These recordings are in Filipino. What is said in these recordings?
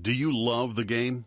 Do you love the game?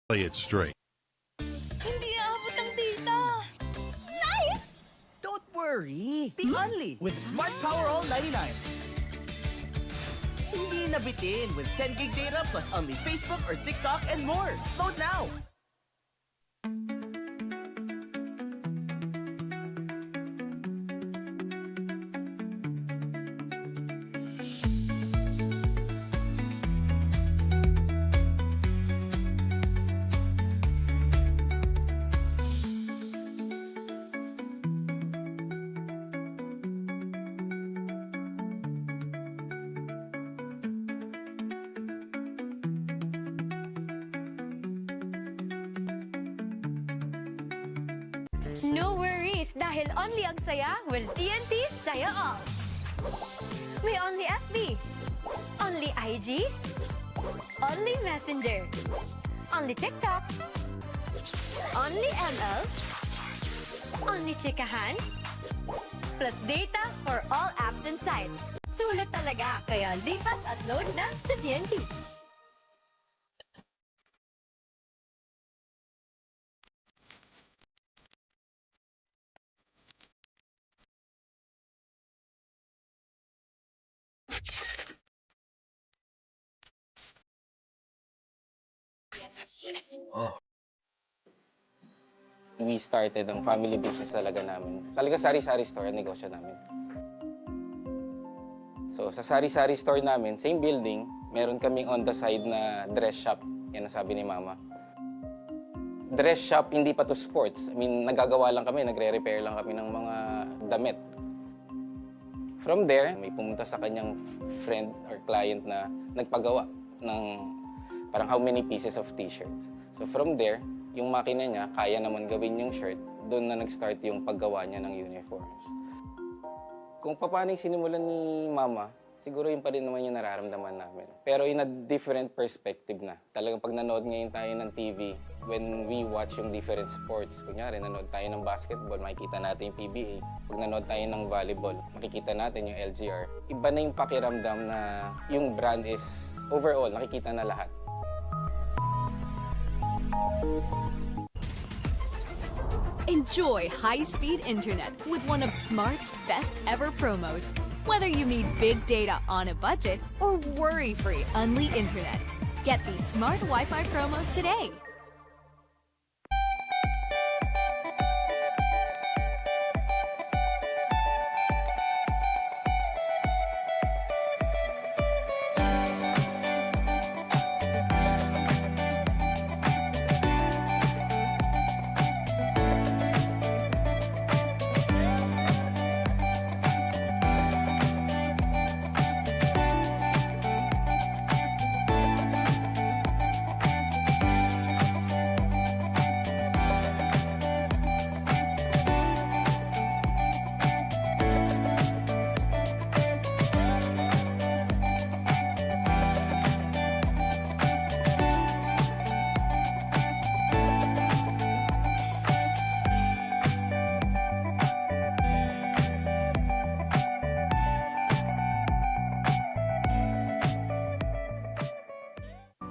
Play it straight. Hindi aabot ang data. Nice! Don't worry. Be only with Smart Power All 99. Hindi nabitin with 10 gig data plus only Facebook or TikTok and more. Load now. No worries, dahil only ang saya will TNT Saya All. May only FB, only IG, only Messenger, only TikTok, only ML, only chikahan, plus data for all apps and sites. Sulit talaga, kaya lipat at load na sa TNT. We started ang family business talaga namin. Talaga sari-sari store ang negosyo namin. So sa sari-sari store namin, same building, meron kaming on the side na dress shop. Yan ang sabi ni Mama. Dress shop, hindi pa to sports. I mean, nagagawa lang kami, nagre-repair lang kami ng mga damit. From there, may pumunta sa kanyang friend or client na nagpagawa ng parang how many pieces of t-shirts. So from there, yung makina niya, kaya naman gawin yung shirt, doon na nag-start yung paggawa niya ng uniforms. Kung paano yung sinimulan ni Mama, siguro yun pa rin naman yung nararamdaman namin. Pero in a different perspective na. Talagang pag nanood ngayon tayo ng TV, when we watch yung different sports, kunyari nanood tayo ng basketball, makikita natin yung PBA. Pag nanood tayo ng volleyball, makikita natin yung LGR. Iba na yung pakiramdam na yung brand is overall, nakikita na lahat. Enjoy high-speed internet with one of Smart's best ever promos. Whether you need big data on a budget or worry-free Unli internet, get these Smart Wi-Fi promos today.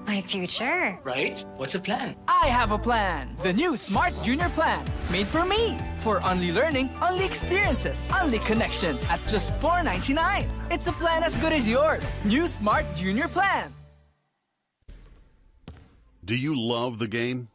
My future. Right? What's the plan? I have a plan. The new Smart Junior Plan. Made for me. For only learning, only experiences, only connections at just $4.99. It's a plan as good as yours. New Smart Junior Plan. Do you love the game?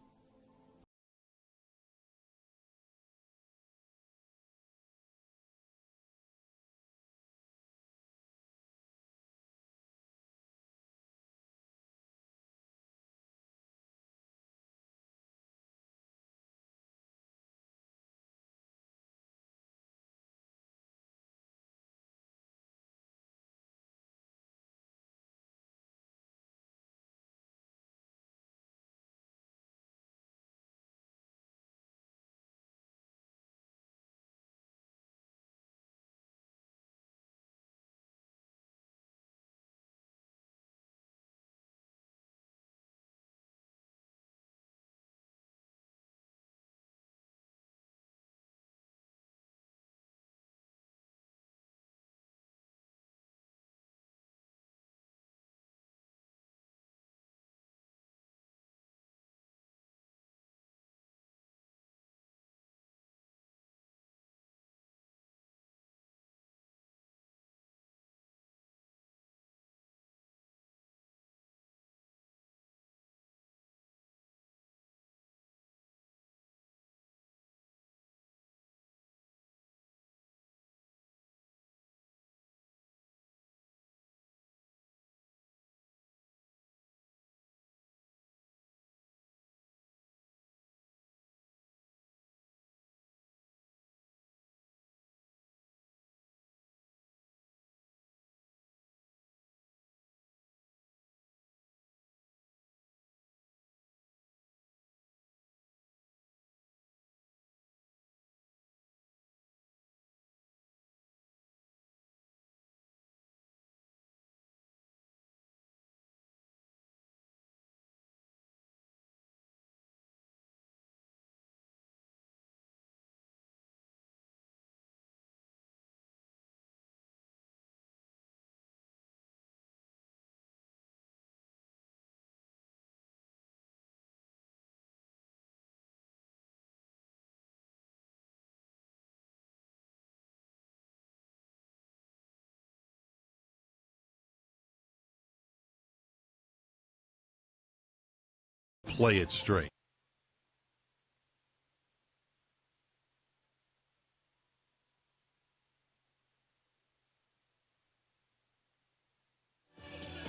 Play it straight.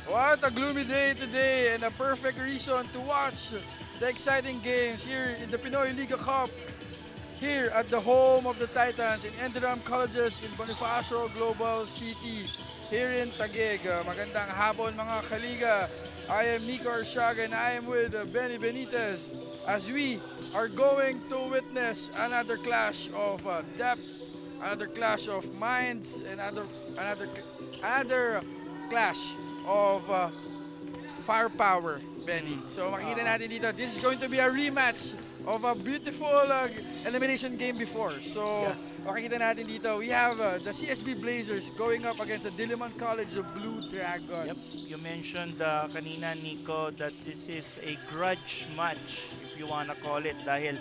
What a gloomy day today and a perfect reason to watch the exciting games here in the Pinoyliga Cup here at the home of the Titans in ENDERUN Colleges in Bonifacio Global City here in Taguig. Magandang hapon mga kaliga. I am Nico Arsiaga and I am with Benny Benitez as we are going to witness another clash of depth, another clash of minds, and another clash of firepower, Benny. So makikita natin dito, this is going to be a rematch of a beautiful elimination game before. So makikita natin dito, we have the CSB Blazers going up against the DILIMAN College of Blue Dragons. Yep, you mentioned kanina, Nico, that this is a grudge match if you wanna call it. Dahil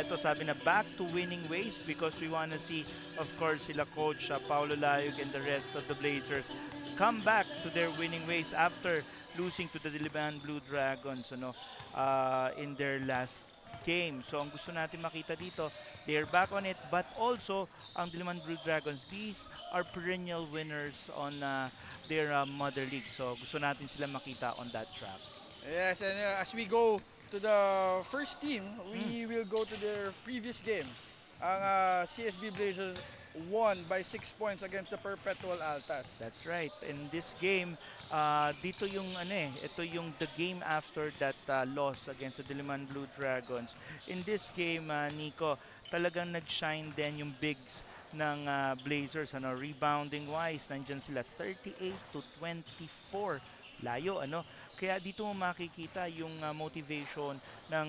ito sabi na back to winning ways because we wanna see, of course, sila coach Paulo Layog and the rest of the Blazers come back to their winning ways after losing to the Diliman Blue Dragons in their last game. So ang gusto natin makita dito, they're back on it, but also ang Diliman Blue Dragons, these are perennial winners on their mother league. So gusto natin sila makita on that track. Yes, and as we go to the first team, we will go to their previous game. Ang CSB Blazers won by 6 points against the Perpetual Altas. That's right. In this game, dito yung ito yung the game after that loss against the Diliman Blue Dragons. In this game, Nico, talagang nag-shine din yung bigs ng Blazers, rebounding wise, nandiyan sila 38 to 24. Layo, Kaya dito mo makikita yung motivation ng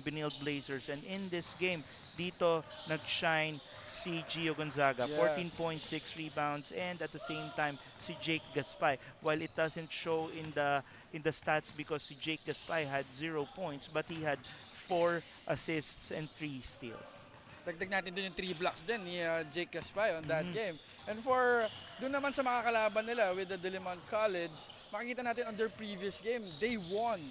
BENILDE Blazers. And in this game, dito nag-shine si Gio Gonzaga, 14.6 rebounds, and at the same time si Jake Gaspay. While it doesn't show in the stats because si Jake Gaspay had 0 points, but he had 4 assists and 3 steals. Dagdag natin dun yung 3 blocks din ni Jake Gaspay on that game. And for dun naman sa mga kalaban nila with the DILIMAN College, makikita natin on their previous game, they won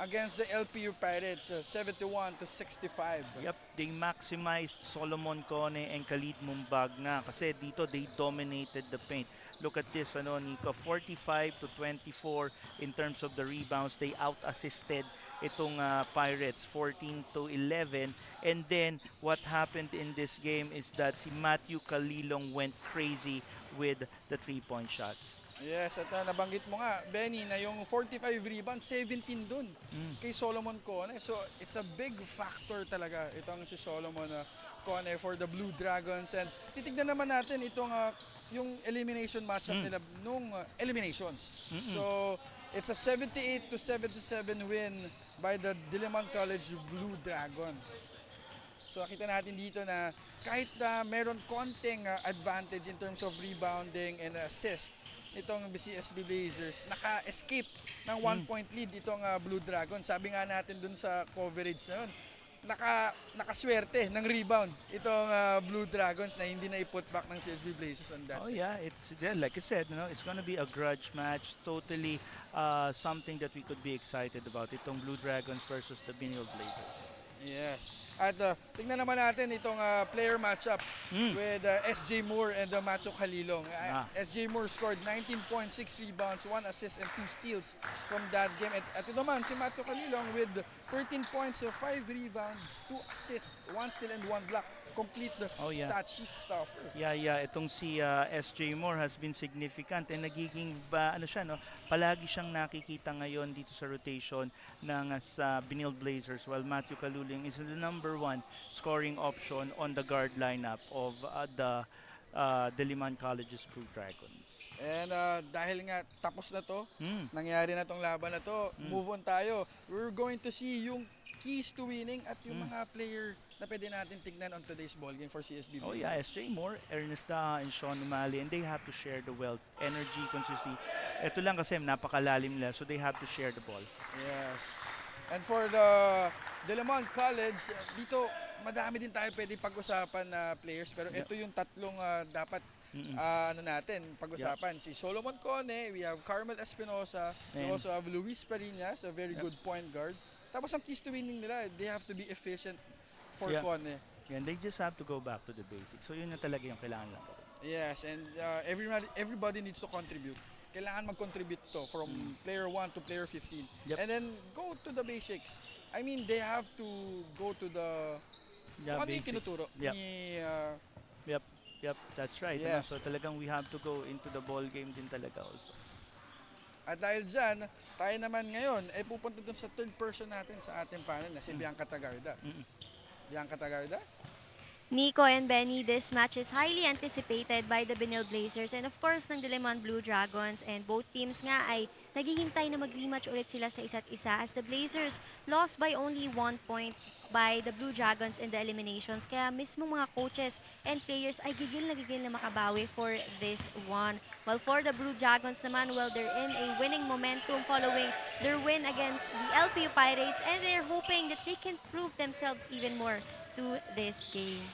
against the LPU Pirates 71 to 65. Yep, they maximized Solomon Cone and Khalid Mumbag na kasi dito they dominated the paint. Look at this, Nico, 45 to 24 in terms of the rebounds. They out-assisted itong Pirates, 14 to 11. And then, what happened in this game is that si Matthew Kalilong went crazy with the 3-point shots. Yes, at nabanggit mo nga, Benny, na yung 45 rebounds, 17 dun kay Solomon Cone. So, it's a big factor talaga itong si Solomon Cone for the Blue Dragons. And titignan naman natin itong yung elimination matchup nila nung eliminations. So, it's a 78 to 77 win by the DILIMAN College Blue Dragons. So, nakita natin dito na kahit meron konting advantage in terms of rebounding and assist, itong CSB Blazers, naka-escape ng 1-point lead itong Blue Dragon. Sabi nga natin dun sa coverage na yun, nakaswerte ng rebound itong Blue Dragons na hindi na i-put back ng CSB Blazers on that. Oh yeah, it's like I said, it's gonna be a grudge match. Totally something that we could be excited about. Itong Blue Dragons versus the BENILDE Blazers. Yes. At tingnan naman natin itong player matchup with SJ Moore and Matthew Kalilong. SJ Moore scored 19.6 rebounds, 1 assist and 2 steals from that game. At ito naman si Matthew Kalilong with 13 points, 5 rebounds, 2 assists, 1 steal and 1 block. Complete the stat sheet stuff. Yeah. Itong si SJ Moore has been significant and nagiging palagi siyang nakikita ngayon dito sa rotation ng sa BENILDE Blazers, while Matthew Kalilong is the number 1 scoring option on the guard lineup of the DILIMAN College's Blue Dragons. And dahil nga tapos na to, nangyari na tong laban na to, move on tayo. We're going to see yung keys to winning at yung mga player na pwede natin tignan on today's ball game for CSB. Oh yeah, SJ Moore, Ernesta, and Sean Umali, and they have to share the wealth, energy, consistency. Ito lang kasi napakalalim nila, so they have to share the ball. Yes. And for the DILIMAN College, dito madami din tayo pwede pag-usapan na players, pero ito yung tatlong dapat natin pag-usapan. Si Solomon Cone, we have Carmel Espinosa, we also have Luis Parinas, a very good point guard. Tapos ang keys to winning nila, they have to be efficient for Cone. And they just have to go back to the basics. So yun na talaga yung kailangan lang. Yes, and everybody needs to contribute. Kailangan mag-contribute to from player 1 to player 15. And then go to the basics. I mean, they have to go to the ano yung tinuturo ni Yep, that's right. Yes. So talagang we have to go into the ball game din talaga also. At dahil dyan, tayo naman ngayon ay pupunta dun sa third person natin sa ating panel na si Bianca Tagarda. Bianca Tagarda? Nico and Benny, this match is highly anticipated by the BENILDE Blazers and of course ng DILIMAN Blue Dragons, and both teams nga ay naghihintay na mag-rematch ulit sila sa isa't isa as the Blazers lost by only 1 point by the Blue Dragons in the eliminations. Kaya mismo mga coaches and players ay gigil na makabawi for this one. While for the Blue Dragons naman, well, they're in a winning momentum following their win against the LPU Pirates, and they're hoping that they can prove themselves even more to this game.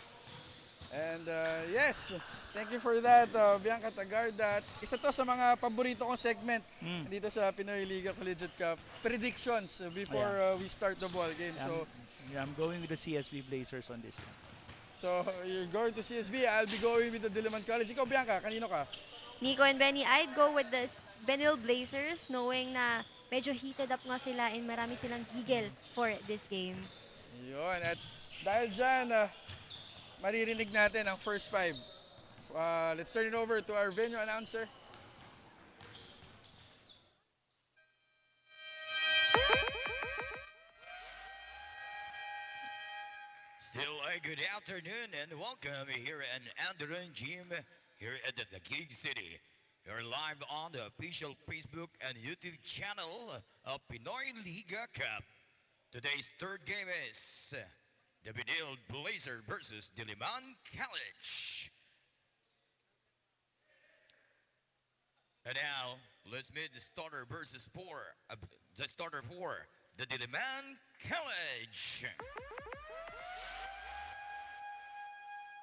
And yes, thank you for that, Bianca Tagarda. Isa to sa mga paborito kong segment dito sa Pinoyliga Collegiate Cup. Predictions before we start the ball game. So I'm going with the CSB Blazers on this one. So you're going to CSB, I'll be going with the DILIMAN College. Ikaw, Bianca, kanino ka? Nico and Benny, I'd go with the Benilde Blazers, knowing na medyo heated up nga sila and marami silang gigil for this game. Yun, at dahil dyan, maririnig natin ang first five. Let's turn it over to our venue announcer. Still a good afternoon and welcome here in ENDERUN Gym here at the Gig City. You're live on the official Facebook and YouTube channel of Pinoyliga Cup. Today's third game is the BENILDE Blazer versus DILIMAN College. And now, let's meet the starter versus the starter for the DILIMAN College.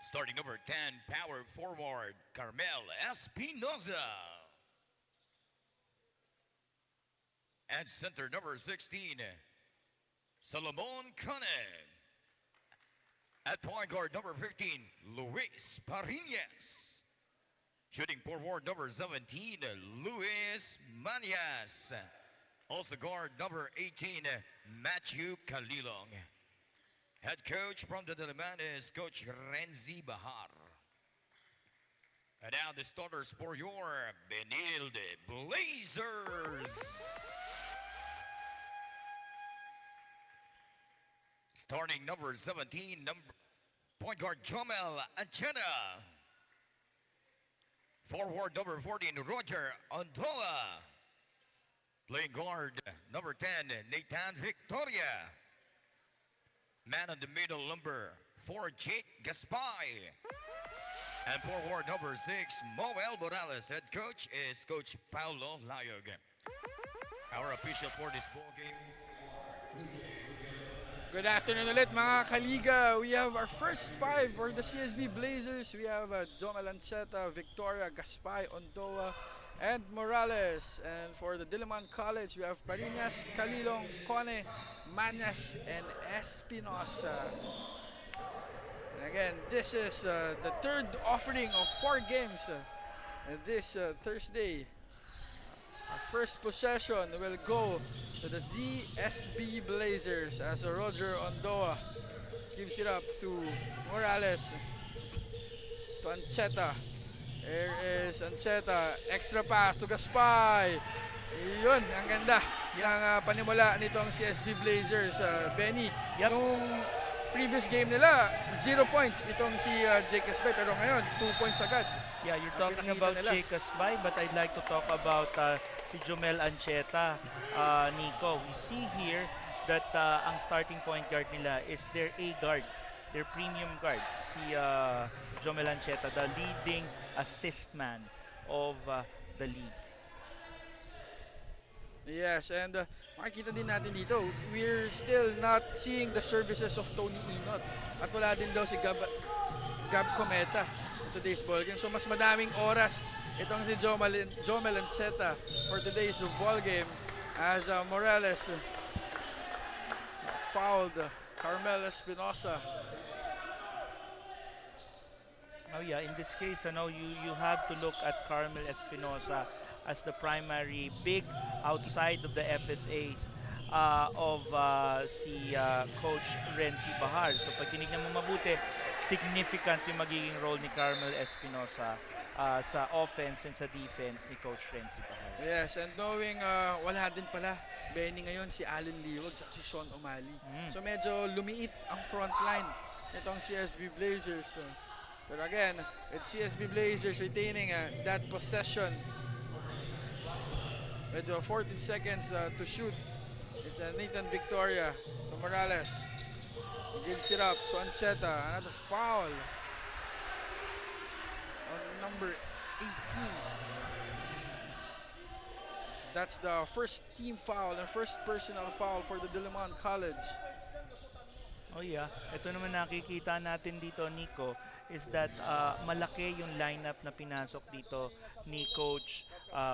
Starting number 10, power forward, Carmel Espinosa. And center number 16, Solomon Cane. At point guard number 15, Luis Parinas. Shooting forward number 17, Luis Manias. Also guard number 18, Matthew Kalilong. Head coach from the DILIMAN is Coach Renzi Bahar. And now the starters for your BENILDE Blazers. Starting number 17, point guard Jomel Anchena. Forward number 14, Roger Ondoa. Playing guard number 10, Nathan Victoria. Man in the middle, number 4, Jake Gaspay. And forward number 6, Moel Morales. Head coach is Coach Paulo Layog. Our official for this ball game. Good afternoon ulit mga kaliga. We have our first five for the CSB Blazers. We have Jomel Ancheta, Victoria, Gaspay, Ondoa, and Morales. And for the DILIMAN College, we have Parinas, Kalilong, Cane, Manas, and Espinosa. And again, this is the third offering of 4 games this Thursday. Our first possession will go to the ZSB Blazers as Roger Ondoa gives it up to Morales, to Ancheta. There is Ancheta, extra pass to Gaspay. Yun, ang ganda ng panimula nitong CSB Blazers. Benny, nung previous game nila, 0 points itong si Jake Gaspay, pero ngayon 2 points agad. Yeah, you're talking about Jake Gaspay, but I'd like to talk about si Jomel Ancheta. Nico, we see here that ang starting point guard nila is their A guard, their premium guard, si Jomel Ancheta, the leading assist man of the league. Yes, and makikita din natin dito, we're still not seeing the services of Tony Inot. At wala din daw si Gab Cometa in today's ballgame. So mas madaming oras itong si Jomel Ancheta for today's ballgame as Morales fouled Carmel Espinosa. Oh yeah, in this case, you have to look at Carmel Espinosa as the primary big outside of the FSAs of si Coach Renzi Bahar. So pag tinignan mo mabuti, significant yung magiging role ni Carmel Espinosa sa offense and sa defense ni Coach Renzi Bahar. Yes, and knowing wala din pala Benny ngayon si Allen Liwag at si Sean O'Malley. So medyo lumiit ang front line nitong CSB Blazers. But again, it's CSB Blazers retaining that possession. with 14 seconds to shoot. It's Nathan Victoria to Morales. He gives it up to Ancheta. Another foul on number 18. That's the first team foul and first personal foul for the Diliman College. Oh yeah, ito naman nakikita natin dito, Nico, is that malaki yung lineup na pinasok dito ni Coach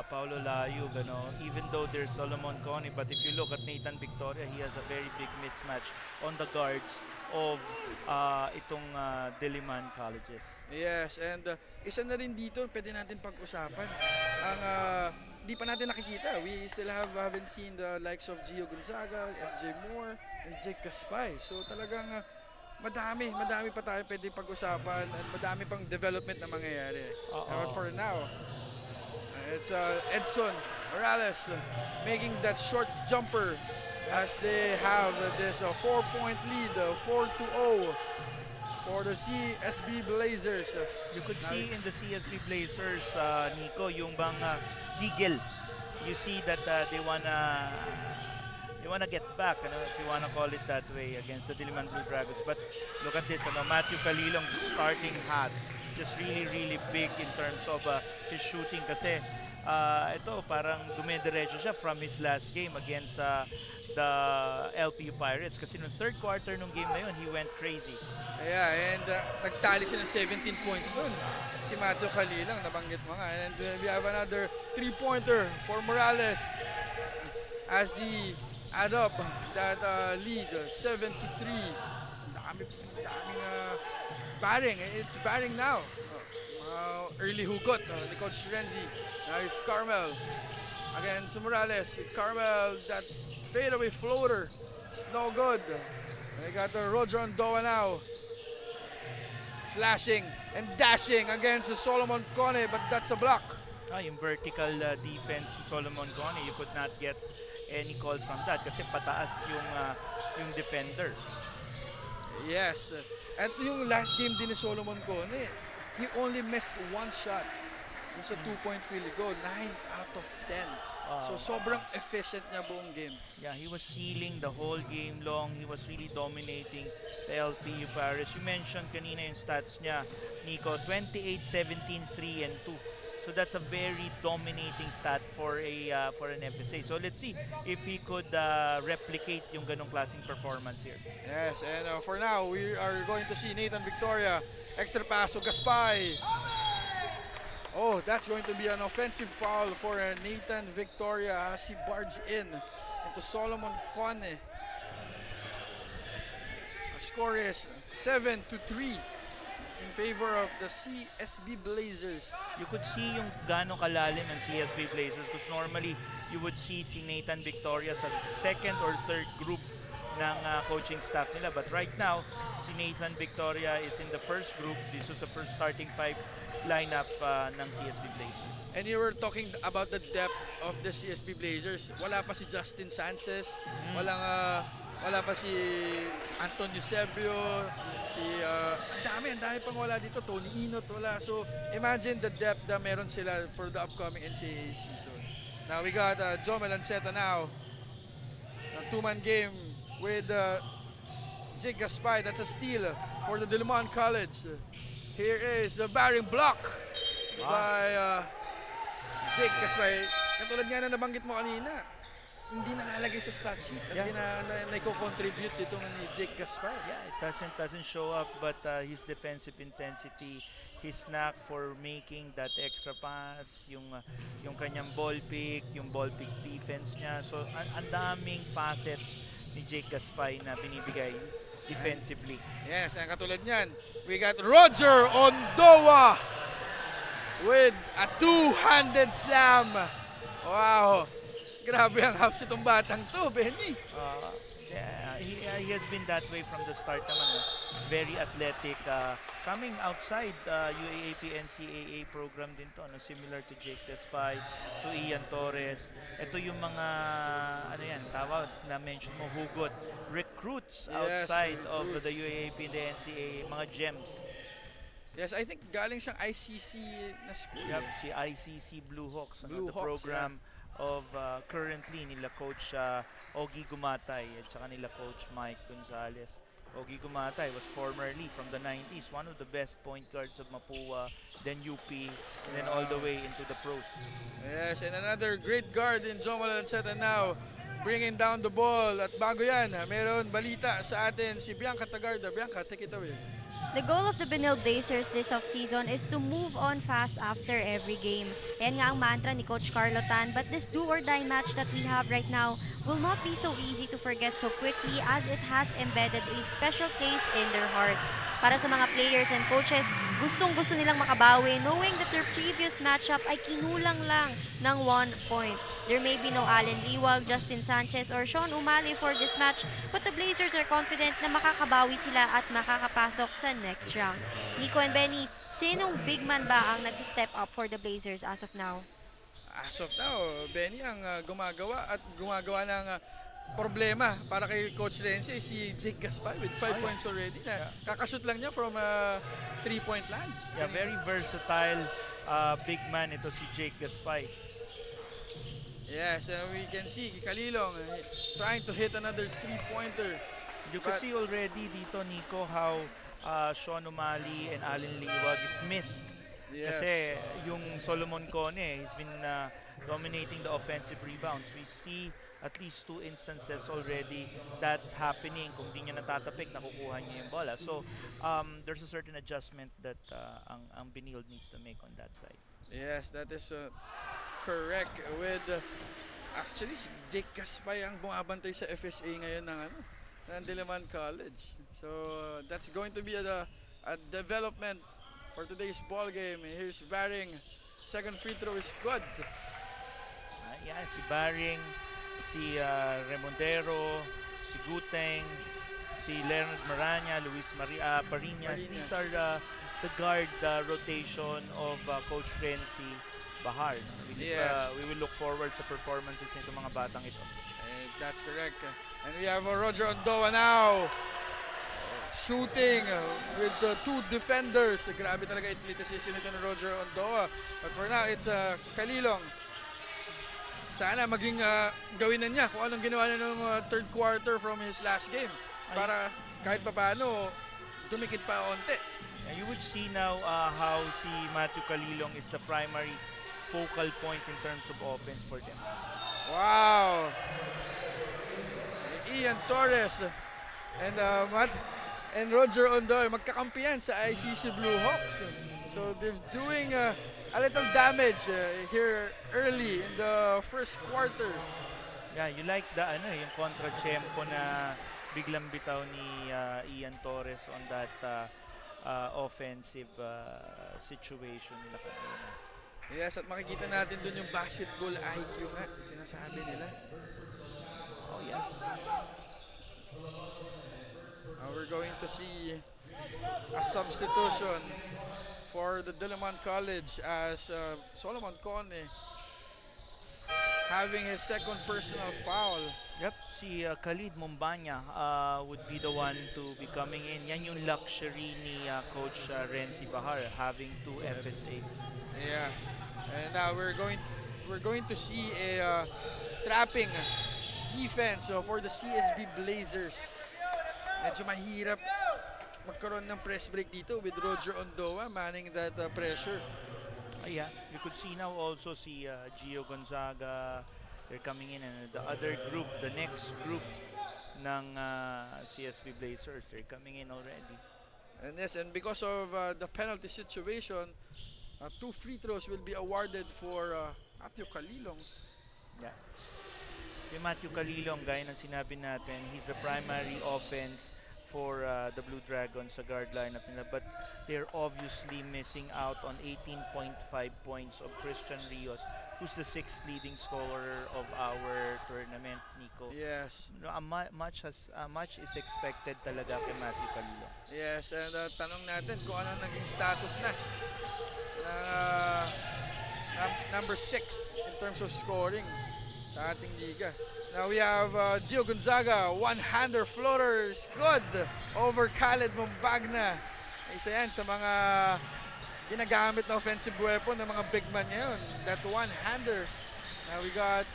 Paulo Layug. Even though there's Solomon Connie, but if you look at Nathan Victoria, he has a very big mismatch on the guards of itong Diliman Colleges. Yes, and isa na rin dito, pwede natin pag-usapan. Ang di pa natin nakikita. We still haven't seen the likes of Gio Gonzaga, SJ Moore, and Jake Gaspay. So talagang madami pa tayo pwede pag-usapan at madami pang development na mangyayari. But for now, it's Edson Morales making that short jumper as they have this 4-point lead, 4-0 for the CSB Blazers. You could see in the CSB Blazers, Nico, yung bang legal. You see that they wanna get back, if you wanna call it that way, against the Diliman Blue Dragons. But look at this, Matthew Calilong starting hot, just really big in terms of his shooting. Kasi ito parang dumidiretso siya from his last game against the LPU Pirates. Kasi nung third quarter nung game na yun, he went crazy. Yeah, and nagtali siya ng 17 points nun. Si Matthew Calilong, nabanggit mo nga. And we have another 3-pointer for Morales as he add up that lead, 7-3. Daming batting. It's batting now. Early hugot ni Coach Renzi. Nice Carmel against Morales. Carmel, that fadeaway floater. It's no good. They got the Roger Ondoa now. Slashing and dashing against Solomon Cone, but that's a block. Yung vertical defense ni Solomon Cone, you could not get any calls from that kasi pataas yung defender. Yes. At yung last game din ni Solomon Cone, he only missed one shot. It's a 2-point field goal, 9 out of 10. So sobrang efficient niya buong game. Yeah, he was sealing the whole game long. He was really dominating the LPU Paris. You mentioned kanina yung stats niya, Nico, 28, 17, 3, and 2. So that's a very dominating stat for an FSA. So let's see if he could replicate yung ganong klaseng performance here. Yes, and for now, we are going to see Nathan Victoria. Extra pass to Gaspay. Oh, that's going to be an offensive foul for Nathan Victoria as he barged into Solomon Cone. The score is 7-3 in favor of the CSB Blazers. You could see yung gaano kalalim ng CSB Blazers because normally you would see si Nathan Victoria sa second or third group ng coaching staff nila. But right now, si Nathan Victoria is in the first group. This was the first starting 5 lineup ng CSB Blazers. And you were talking about the depth of the CSB Blazers. Wala pa si Justin Sanchez, wala pa si Anton Eusebio, ang dami pang wala dito, Tony Inot, wala. So imagine the depth na meron sila for the upcoming NCAA season. Now we got Jomel Anceta now. A 2-man game with Jake Gaspay. That's a steal for the Diliman College. Here is a bearing block by Jake Gaspay. Katulad nga na nabanggit mo kanina, hindi nalalagay sa stat sheet. Hindi na nai-contribute dito ni Jake Gaspay. Yeah, it doesn't show up, but his defensive intensity, his knack for making that extra pass, yung kanyang ball pick defense niya. So ang daming facets ni Jake Gaspay na binibigay defensively. Yes, ang katulad niyan, we got Roger Ondoa with a two-handed slam. Wow! Grabe ang house itong batang to, Benny. Yeah, he has been that way from the start naman. Very athletic. Coming outside UAAP NCAA program din to, similar to Jake Gaspay, to Ian Torres. Ito yung mga, tawag na mention mo, hugot. Recruits outside of the UAAP and the NCAA, mga gems. Yes, I think galing siyang ICC na school. Yep, si ICC Blue Hawks, Blue the Hawks, program of currently nila Coach Ogie Gumatay at saka nila Coach Mike Gonzalez. Ogie Gumatay was formerly from the 90s, one of the best point guards of Mapua, then UP, and then all the way into the pros. Yes, and another great guard in Jomo Lanceta now bringing down the ball. At bago yan, meron balita sa atin si Bianca Tagarda. Bianca, take it away. The goal of the BENILDE Blazers this offseason is to move on fast after every game. Yan nga ang mantra ni Coach Carlo Tan, but this do-or-die match that we have right now will not be so easy to forget so quickly as it has embedded a special place in their hearts. Para sa mga players and coaches, gustong-gusto nilang makabawi knowing that their previous matchup ay kinulang lang ng 1 point. There may be no Allen Liwag, Justin Sanchez, or Sean Umali for this match, but the Blazers are confident na makakabawi sila at makakapasok sa next round. Nico and Benny, sinong big man ba ang nagsi-step up for the Blazers as of now? As of now, Benny ang gumagawa ng problema para kay Coach Renzi, si Jake Gaspar with 5 points already. Kakashoot lang niya from 3-point land. Yeah, very versatile big man ito si Jake Gaspar. Yes, we can see Kalilong trying to hit another 3-pointer. You can see already dito, Nico, how Sean Umali and Allen Liwag is missed. Yes. Kasi yung Solomon Cone, he's been dominating the offensive rebounds. We see at least 2 instances already that happening. Kung di niya natatapik, nakukuha niya yung bola. So, there's a certain adjustment that ang BENILDE needs to make on that side. Yes, that is correct. With actually si Jake Gaspay ang bumabantay sa FSA ngayon ng DILIMAN College. So that's going to be a development for today's ball game. Here's Baring. Second free throw is good. Yeah, si Baring, si Remondero, si Guteng, si Leonard Maranya, Luis Parinas. These are the guard rotation of Coach Renzi Bahar. We will look forward sa performances nito mga batang ito. That's correct. And we have Roger Ondoa now shooting with the 2 defenders. Grabe talaga athleticism nito ni Roger Ondoa. But for now, it's Kalilong. Sana maging gawin na niya kung anong ginawa niya ng third quarter from his last game. Para kahit papaano, dumikit pa onte. You would see now how si Matthew Kalilong is the primary focal point in terms of offense for them. Wow! Ian Torres and Roger Ondoy magkakampiyan sa ICC Blue Hawks. So they're doing a little damage here early in the first quarter. Yeah, you like the yung kontra-tempo na biglang bitaw ni Ian Torres on that offensive situation nila kanina. Yes, at makikita natin dun yung basketball IQ nga, sinasabi nila. Oh yeah. We're going to see a substitution for the DILIMAN College as Solomon Cone having his second personal foul. Yep, si Khalid Mumbanya would be the one to be coming in. Yan yung luxury ni Coach Renzi Bahar, having 2 FSAs. Yeah, and now we're going to see a trapping defense for the CSB Blazers. Medyo mahirap magkaroon ng press break dito with Roger Ondoa manning that pressure. Yeah, you could see now also si Gio Gonzaga. They're coming in, and the other group, the next group ng CSB Blazers, they're coming in already. And yes, and because of the penalty situation, 2 free throws will be awarded for Matthew Kalilong. Yeah. Yung Matthew Kalilong, gaya ng sinabi natin, he's the primary offense for the Blue Dragons sa guard lineup nila, but they're obviously missing out on 18.5 points of Christian Rios, who's the 6th leading scorer of our tournament, Nico. Yes. Much is expected talaga kay Matthew Kalilong. Yes, and tanong natin kung ano naging status na number 6 in terms of scoring sa ating liga. Now we have Gio Gonzaga, one-hander floater is good over Khaled Mumbagna. Isa yan sa mga ginagamit na offensive weapon ng mga big man ngayon. That one-hander Now we got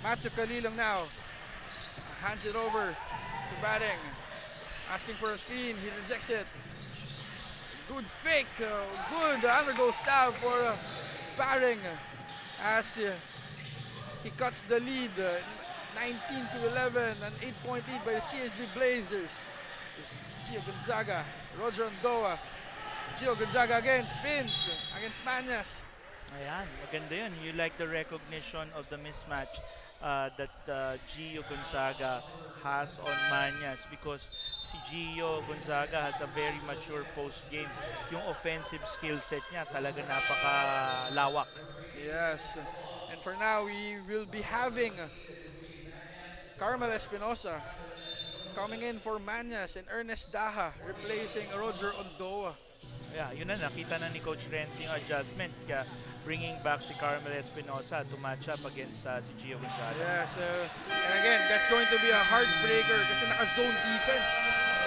Matthew Kalilong now. Hands it over to Batting. Asking for a screen. He rejects it. Good fake. Good undergo stab for Batting as he cuts the lead. 19-11, an 8-point lead by the CSB Blazers. Gio Gonzaga, Roger Ondoa. Gio Gonzaga again, spins against Manyas. Ayan, maganda yun. You like the recognition of the mismatch that Gio Gonzaga has on Manyas because si Gio Gonzaga has a very mature post game. Yung offensive skill set niya talaga napakalawak. Yes, and for now we will be having Carmel Espinosa coming in for Manyas and Ernest Daha replacing Roger Ondoa. Yeah, yun na, nakita na ni Coach Renzi yung adjustment kaya bringing back si Carmel Espinosa to match up against si Gio Gonzaga. Yes, and again, that's going to be a heartbreaker kasi naka-zone defense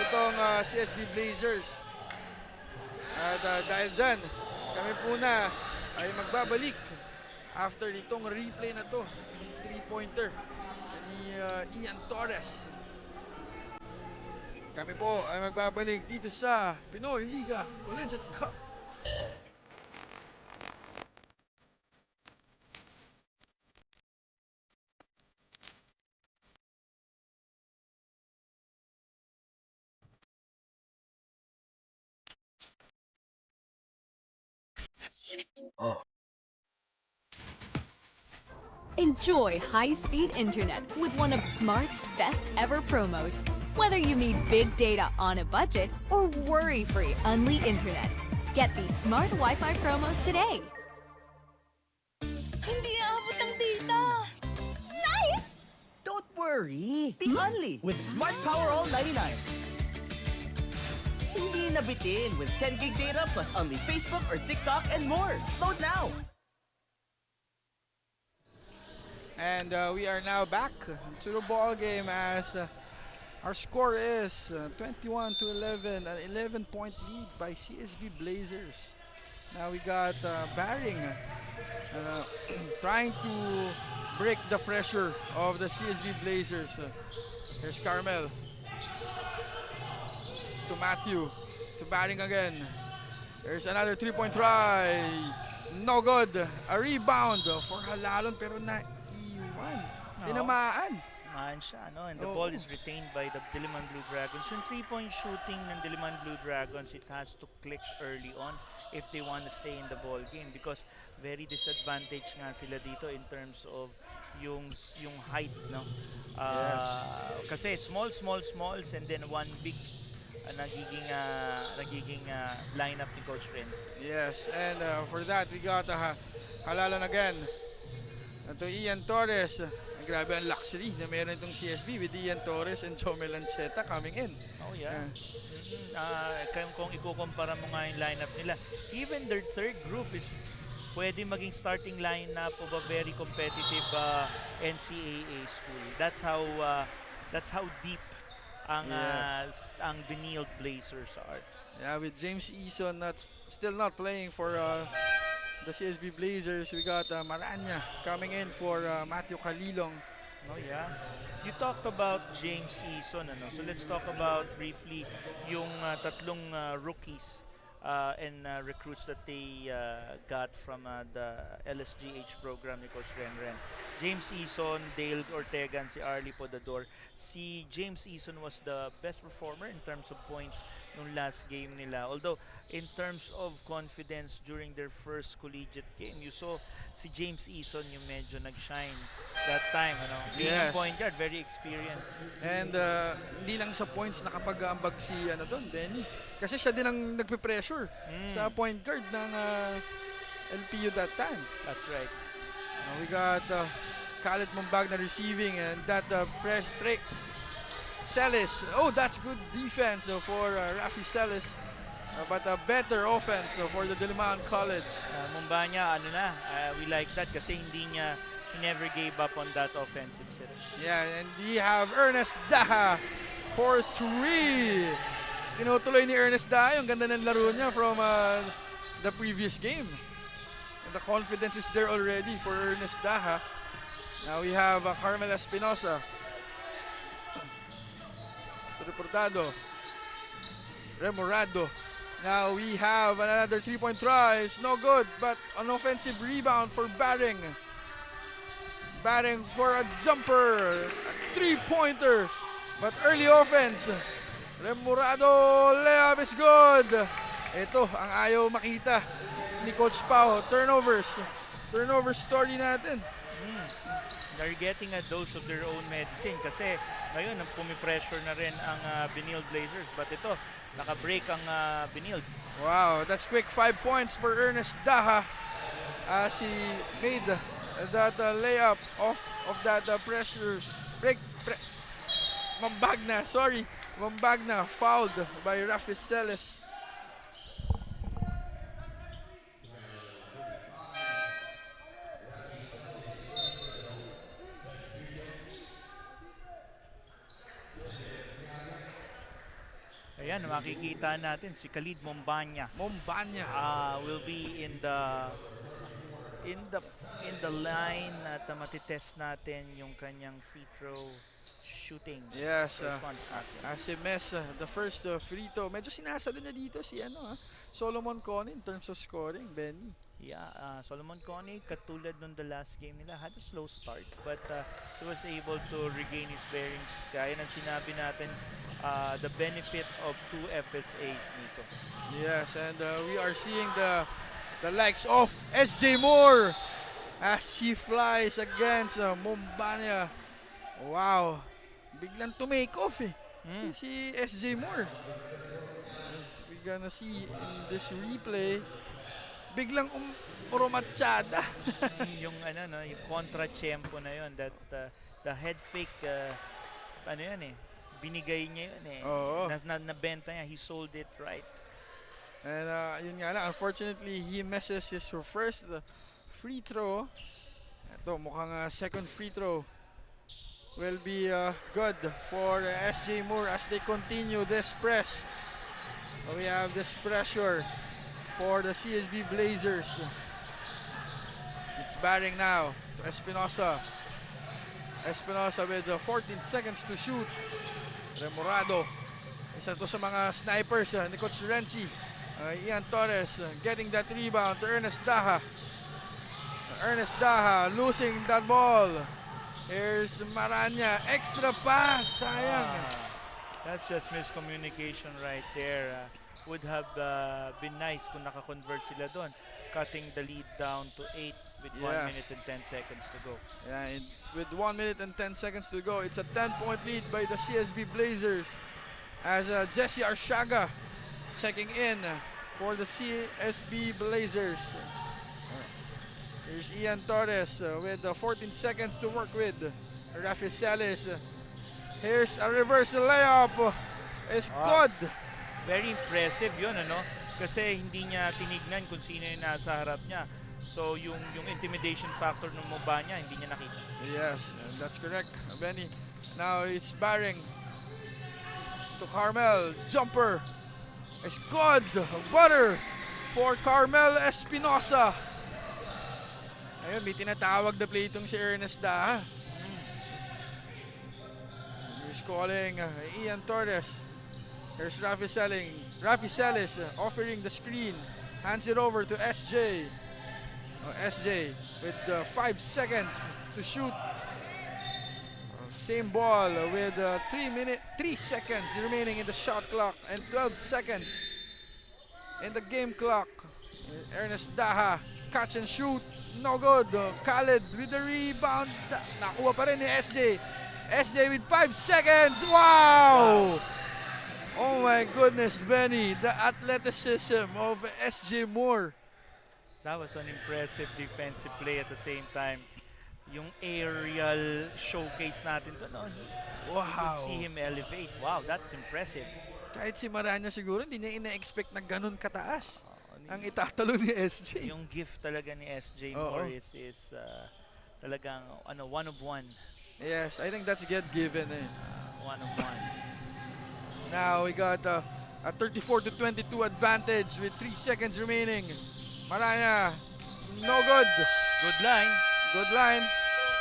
itong CSB Blazers. At dahil dyan, kami po na ay magbabalik after nitong replay na to, 3-pointer ni Ian Torres. Kami po ay magbabalik dito sa Pinoyliga Collegiate Cup. Enjoy high-speed internet with one of Smart's best ever promos. Whether you need big data on a budget or worry-free Unli internet, get these Smart Wi-Fi promos today. Hindi aabot ang data. Nice! Don't worry. Be only with Smart Power All 99. Hindi nabitin with 10 gig data plus only Facebook or TikTok and more. Load now. And we are now back to the ball game as our score is 21-11, an 11-point lead by CSB Blazers. Now we got Baring trying to break the pressure of the CSB Blazers. Here's Carmel to Matthew, to Baring again. There's another 3-point try. No good. A rebound for Halalon pero na tinamaan. Maan siya, no? And the ball is retained by the Diliman Blue Dragons. Yung 3-point shooting ng Diliman Blue Dragons, it has to click early on if they want to stay in the ball game because very disadvantaged nga sila dito in terms of yung height, no? Yes. Kasi smalls and then one big nagiging lineup ni Coach Renz. Yes, and for that we got Halalan again. To Ian Torres. Grabe ang luxury na meron itong CSB with Ian Torres and Jomel Lanceta coming in. Oh yeah. Kung ikukumpara mo nga yung lineup nila, even their third group is pwede maging starting lineup of a very competitive NCAA school. That's how deep ang Benilde Blazers are. Yeah, with James Eason still not playing for the CSB Blazers, we got Maranya coming in for Matthew Kalilong. Oh yeah. You talked about James Eason, ano? So let's talk about briefly yung tatlong rookies and recruits that they got from the LSGH program ni Coach Renren. James Eason, Dale Ortega, and si Arlie Podador. Si James Eason was the best performer in terms of points nung last game nila. Although, in terms of confidence during their first collegiate game, you saw si James Eason yung medyo nag-shine that time. Ano? Being point guard, very experienced. And hindi lang sa points nakapag-ambag si Benny. Kasi siya din ang nagpe-pressure sa point guard ng LPU that time. That's right. We got Khaled Mumbag na receiving and that Celis. Oh, that's good defense for Rafi Celis. But a better offense for the Diliman College. Mumbanya, we like that kasi he never gave up on that offensive set. Yeah, and we have Ernest Daha for 3. Tinutuloy ni Ernest Daha yung ganda ng laro niya from the previous game. And the confidence is there already for Ernest Daha. Now we have Carmel Espinosa. Reportado. Remorado. Now we have another 3-point try. It's no good, but an offensive rebound for Baring. Baring for a jumper. A 3-pointer. But early offense. Remorado. Layup is good. Ito ang ayaw makita ni Coach Pao. Turnovers. Turnover story natin. They're getting a dose of their own medicine kasi ngayon pumipressure na rin ang Benilde Blazers, but ito naka-break ang Benilde. Wow, that's quick. 5 points for Ernest Daha as he made that layup off of that pressure break. Mambagna, sorry. Mambagna fouled by Rafi Celes. Ayan, makikita natin si Khalid Mombanya. Will be in the line at matitest natin yung kanyang free throw shooting. Yes, response natin. as he missed the first free throw. Medyo sinasalo na dito si Solomon Connie in terms of scoring, Benny. Yeah, Solomon Connie, katulad nung the last game nila, had a slow start but he was able to regain his bearings. Kaya nang sinabi natin, the benefit of 2 FSAs nito. Yes, and we are seeing the likes of SJ Moore as he flies against Mombanya. Wow, biglang to make off si SJ Moore. As we're gonna see in this replay, biglang urumatsyada. yung yung kontra-tempo na yun, that the head fake, binigay niya yun Oo. Nabenta niya, he sold it right. And yun nga lang, unfortunately, he misses his first free throw. Ito, mukhang second free throw will be good for SJ Moore as they continue this press. We have this pressure for the CSB Blazers. It's Baring now to Espinosa. Espinosa with 14 seconds to shoot. Remorado. Isa to sa mga snipers ni Coach Renzi. Ian Torres getting that rebound to Ernest Daha. Ernest Daha losing that ball. Here's Maranya. Extra pass. Sayang. That's just miscommunication right there. Would have been nice kung naka-convert sila doon. Cutting the lead down to 8 with 1 minute and 10 seconds to go. Yeah, with 1 minute and 10 seconds to go, it's a 10-point lead by the CSB Blazers as Jesse Arshaga checking in for the CSB Blazers. Here's Ian Torres with 14 seconds to work with. Rafi Celes. Here's a reverse layup. It's good. Very impressive yun, kasi hindi niya tinignan kung sino yung nasa harap niya. So yung intimidation factor ng Mombanya, hindi niya nakita. Yes, that's correct, Benny. Now it's Baring to Carmel. Jumper is good. Butter for Carmel Espinosa. Ayun, may tinatawag na play itong si Ernest Daha. He's calling Ian Torres. Here's Rafi Celes offering the screen. Hands it over to SJ. SJ with 5 seconds to shoot. Same ball with 3 seconds remaining in the shot clock and 12 seconds in the game clock. Ernest Daha, catch and shoot. No good. Khaled with the rebound. Nakuha pa rin ni SJ. SJ with 5 seconds. Wow! Oh my goodness, Benny. The athleticism of SJ Moore. That was an impressive defensive play at the same time. Yung aerial showcase natin doon, Wow. you could see him elevate. Wow, that's impressive. Kahit si Maranya siguro, hindi niya ina-expect na ganun kataas ang itatalo ni SJ. Yung gift talaga ni SJ Moore is talagang one of one. Yes, I think that's get given. One of one. Now we got a 34-22 advantage with 3 seconds remaining. Maranya, no good. Good line. Good line.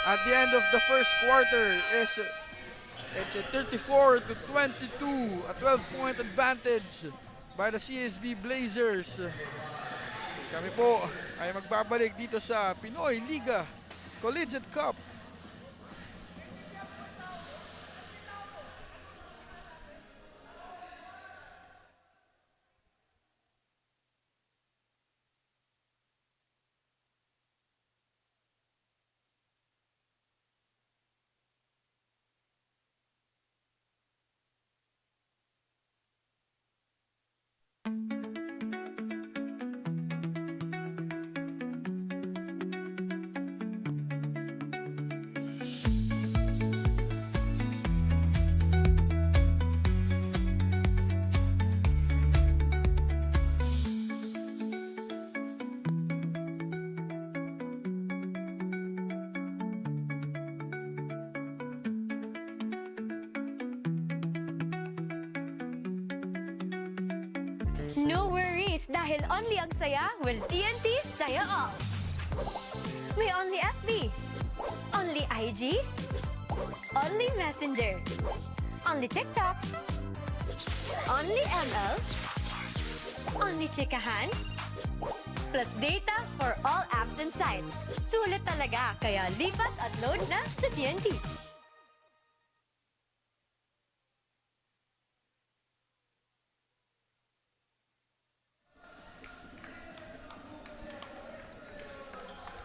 at the end of the first quarter is it's a 34 to 22, a 12-point advantage by the CSB Blazers. Kami po ay magbabalik dito sa Pinoyliga Collegiate Cup. No worries, dahil only ang saya will TNT Saya All. May only FB, only IG, only Messenger, only TikTok, only ML, only Chikahan, plus data for all apps and sites. Sulit talaga, kaya lipat at load na sa TNT.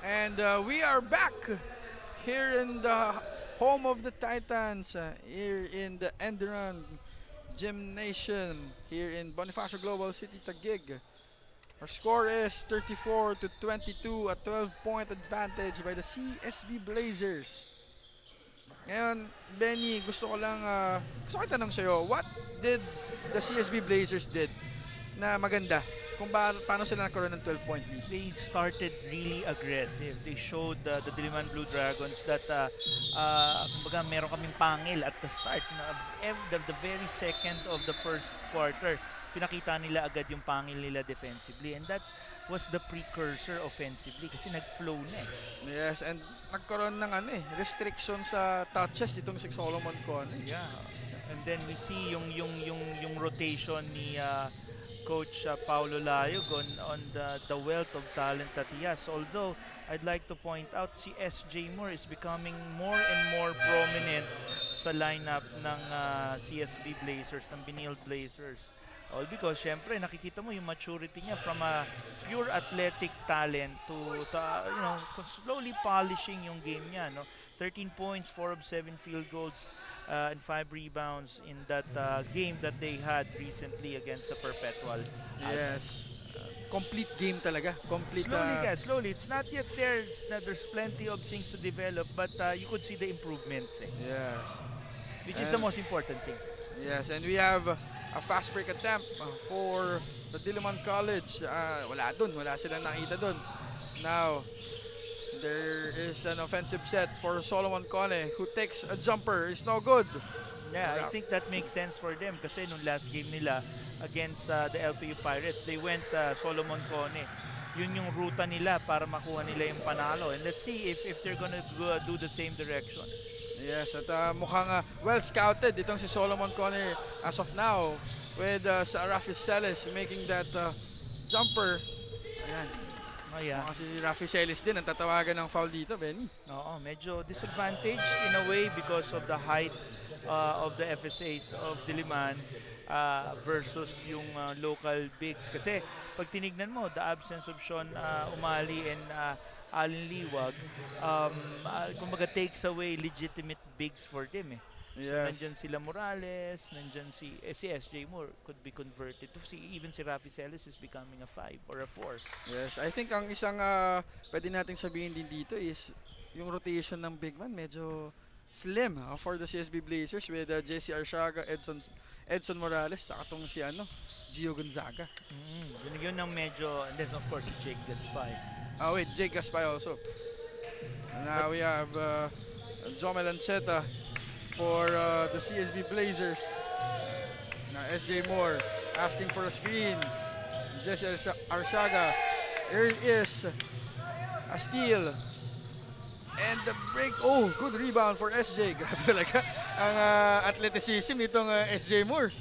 And we are back here in the home of the Titans, here in the ENDERUN Gymnasium, here in Bonifacio Global City, Taguig. Our score is 34 to 22, a 12-point advantage by the CSB Blazers. Ngayon, Benny, gusto ko itanong sa'yo, what did the CSB Blazers did na maganda? Kung paano sila nagkaroon ng 12-point lead? They started really aggressive. They showed the Diliman Blue Dragons that kumbaga meron kaming pangil at the start. The very second of the first quarter, pinakita nila agad yung pangil nila defensively, and that was the precursor offensively kasi nag-flow na eh. Yes, and nagkaroon ng restriction sa touches itong si Solomon Con. Yeah. And then we see yung rotation ni Coach Paulo Layog on the wealth of talent that he has. Although, I'd like to point out si SJ Moore is becoming more and more prominent sa lineup ng CSB Blazers, ng BENILDE Blazers. All because, syempre, nakikita mo yung maturity niya from a pure athletic talent to slowly polishing yung game niya. No? 13 points, 4 of 7 field goals, and 5 rebounds in that game that they had recently against the Perpetual. Yes. Complete game talaga. Complete. Slowly. It's not yet there. There's plenty of things to develop, but you could see the improvements. Yes. Which is the most important thing. Yes, and we have a fast break attempt for the DILIMAN College. Wala silang nakita dun. Now, there is an offensive set for Solomon Cone, who takes a jumper. It's no good. Yeah, I think that makes sense for them kasi nung last game nila against the LPU Pirates, they went Solomon Cone. Yun yung ruta nila para makuha nila yung panalo. And let's see if they're gonna do the same direction. Yes, at mukhang well scouted itong si Solomon Cone as of now, with Rafi Celis making that jumper. Ayan. Kasi si Rafi Celis din ang tatawagan ng foul dito, Benny. Oo, medyo disadvantage in a way because of the height of the FSAs of Diliman versus yung local bigs. Kasi pag tinignan mo, the absence of Sean Umali and Allen Liwag, kumbaga takes away legitimate bigs for them eh. Yes. So, nandyan sila Morales, nandyan si SJ Moore could be converted to even si Rafi Celis is becoming a 5 or a 4. Yes, I think ang isang pwede nating sabihin din dito is yung rotation ng big man medyo slim for the CSB Blazers with JC Arshaga, Edson Morales, saka tong si Gio Gonzaga. Yun ang medyo, and then of course si Jake Gaspay. Wait, Jake Gaspay also. And now we have Jomel Ancheta for the CSB Blazers. Now SJ Moore asking for a screen. Jesse Arshaga. Here is a steal And the break. Oh, good rebound for SJ. Grabe talaga ang athleticism nitong SJ Moore.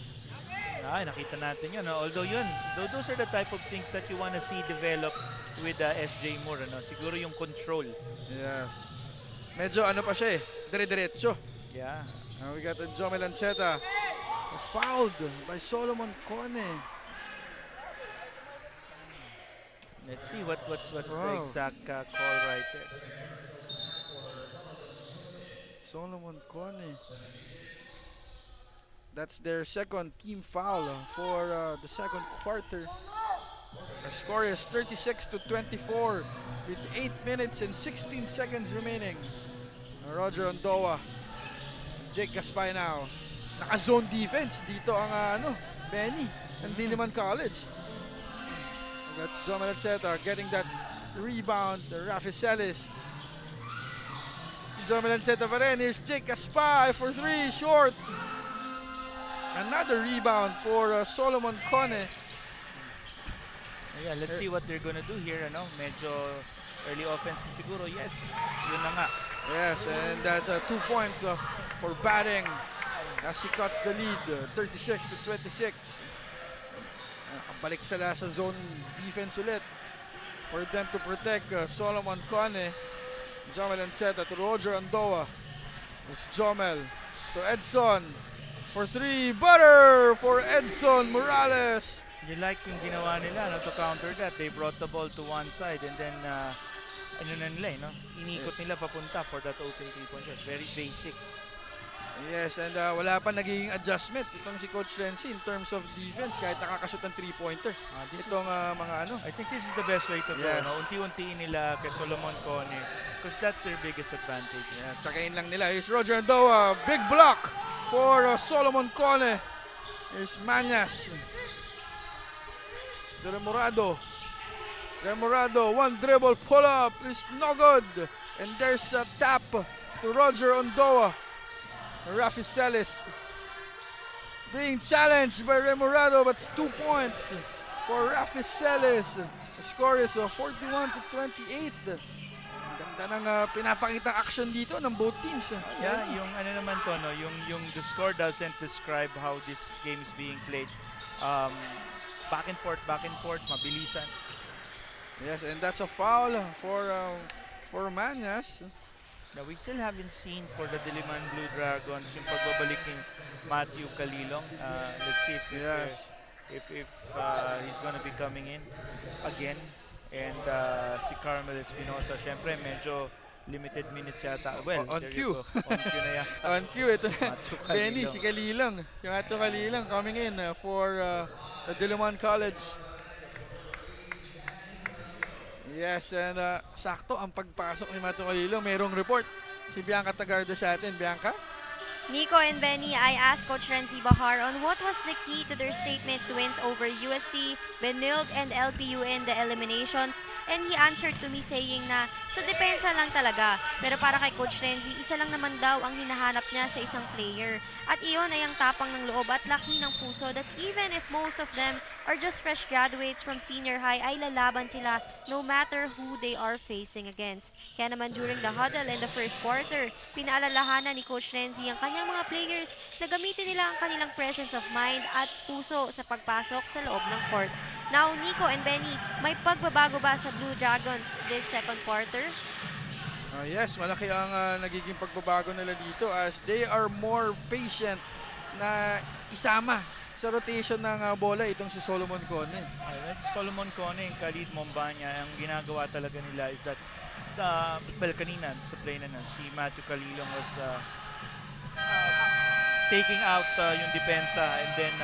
Ay, nakita natin yun. No? Although yun, those are the type of things that you want to see develop with SJ Moore. Ano? Siguro yung control. Yes. Medyo ano pa siya eh, dire-diretso. Yeah. We got Jomel Anceta fouled by Solomon Cone. Let's see what's the Wow. exact call right there. Solomon Cone. That's their second team foul for the second quarter. The score is 36-24 with 8 minutes and 16 seconds remaining. Roger Ondoa, Jake Gaspay now. Naka-zone defense dito ang Benny ng Diliman College. We got John Melcheta getting that rebound. Rafi Celis. John Melcheta pa rin. Here's Jake Gaspay for 3, short. Another rebound for Solomon Cone. Yeah, let's see what they're gonna do here. Ano? Medyo early offense siguro. Yes, yun na nga. Yes, and that's 2 points for batting as he cuts the lead, 36-26. Balik sila sa zone defense ulit for them to protect Solomon Cone. Jomel Anceta to Roger Andoa. It's Jomel to Edson for 3. Butter for Edson Morales. You like yung ginawa nila no, to counter that. They brought the ball to one side and then ano na nila, no? Inikot nila papunta for that open 3-point shot. Very basic. Yes, and wala pa naging adjustment itong si Coach Renzi in terms of defense kahit nakakashoot ng 3-pointer. Itong mga ano. I think this is the best way to go. Yes. No? Unti-untiin nila kay Solomon Cone because that's their biggest advantage. Yeah, tsakain lang nila. Here's Roger Andoa. Big block for Solomon Cone. Here's Manyas. Remorado. Remorado, one dribble pull up is no good. And there's a tap to Roger Ondoa. Rafi Celis being challenged by Remorado, but it's 2 points for Rafi Celis. The score is 41-28. Ganda ng pinapakitang action dito ng both teams. Yeah, yung ano naman to, no? Yung the score doesn't describe how this game is being played. Back and forth, mabilisan. Yes, and that's a foul for Manyas. Now, we still haven't seen for the Diliman Blue Dragons yung pagbabalik ni Matthew Calilong. Let's see if he's gonna be coming in again. And si Carmel Espinosa, syempre medyo limited minutes yata. Well, on cue. On cue na yata. On cue, ito. Benny, si Calilong. Si Matthew Calilong coming in for the Diliman College. Yes, and sakto ang pagpasok ni Matthew Calilong. Merong report si Bianca Tagarda sa atin. Bianca? Nico and Benny, I asked Coach Renzi Bahar on what was the key to their statement to wins over UST, Benilde, and LPU in the eliminations. And he answered to me saying na sa depensa lang talaga. Pero para kay Coach Renzi, isa lang naman daw ang hinahanap niya sa isang player. At iyon ay ang tapang ng loob at laki ng puso that even if most of them are just fresh graduates from senior high, ay lalaban sila no matter who they are facing against. Kaya naman during the huddle in the first quarter, pinaalalahanan ni Coach Renzi ang kanyang mga players na gamitin nila ang kanilang presence of mind at puso sa pagpasok sa loob ng court. Now, Nico and Benny, may pagbabago ba sa Blue Dragons this second quarter? Yes, malaki ang nagiging pagbabago nila dito as they are more patient na isama sa rotation ng bola itong si Solomon Cone. Solomon Cone and Khalid Mombanya, ang ginagawa talaga nila is that well, kanina sa play na si Matthew Calilong was taking out yung depensa and then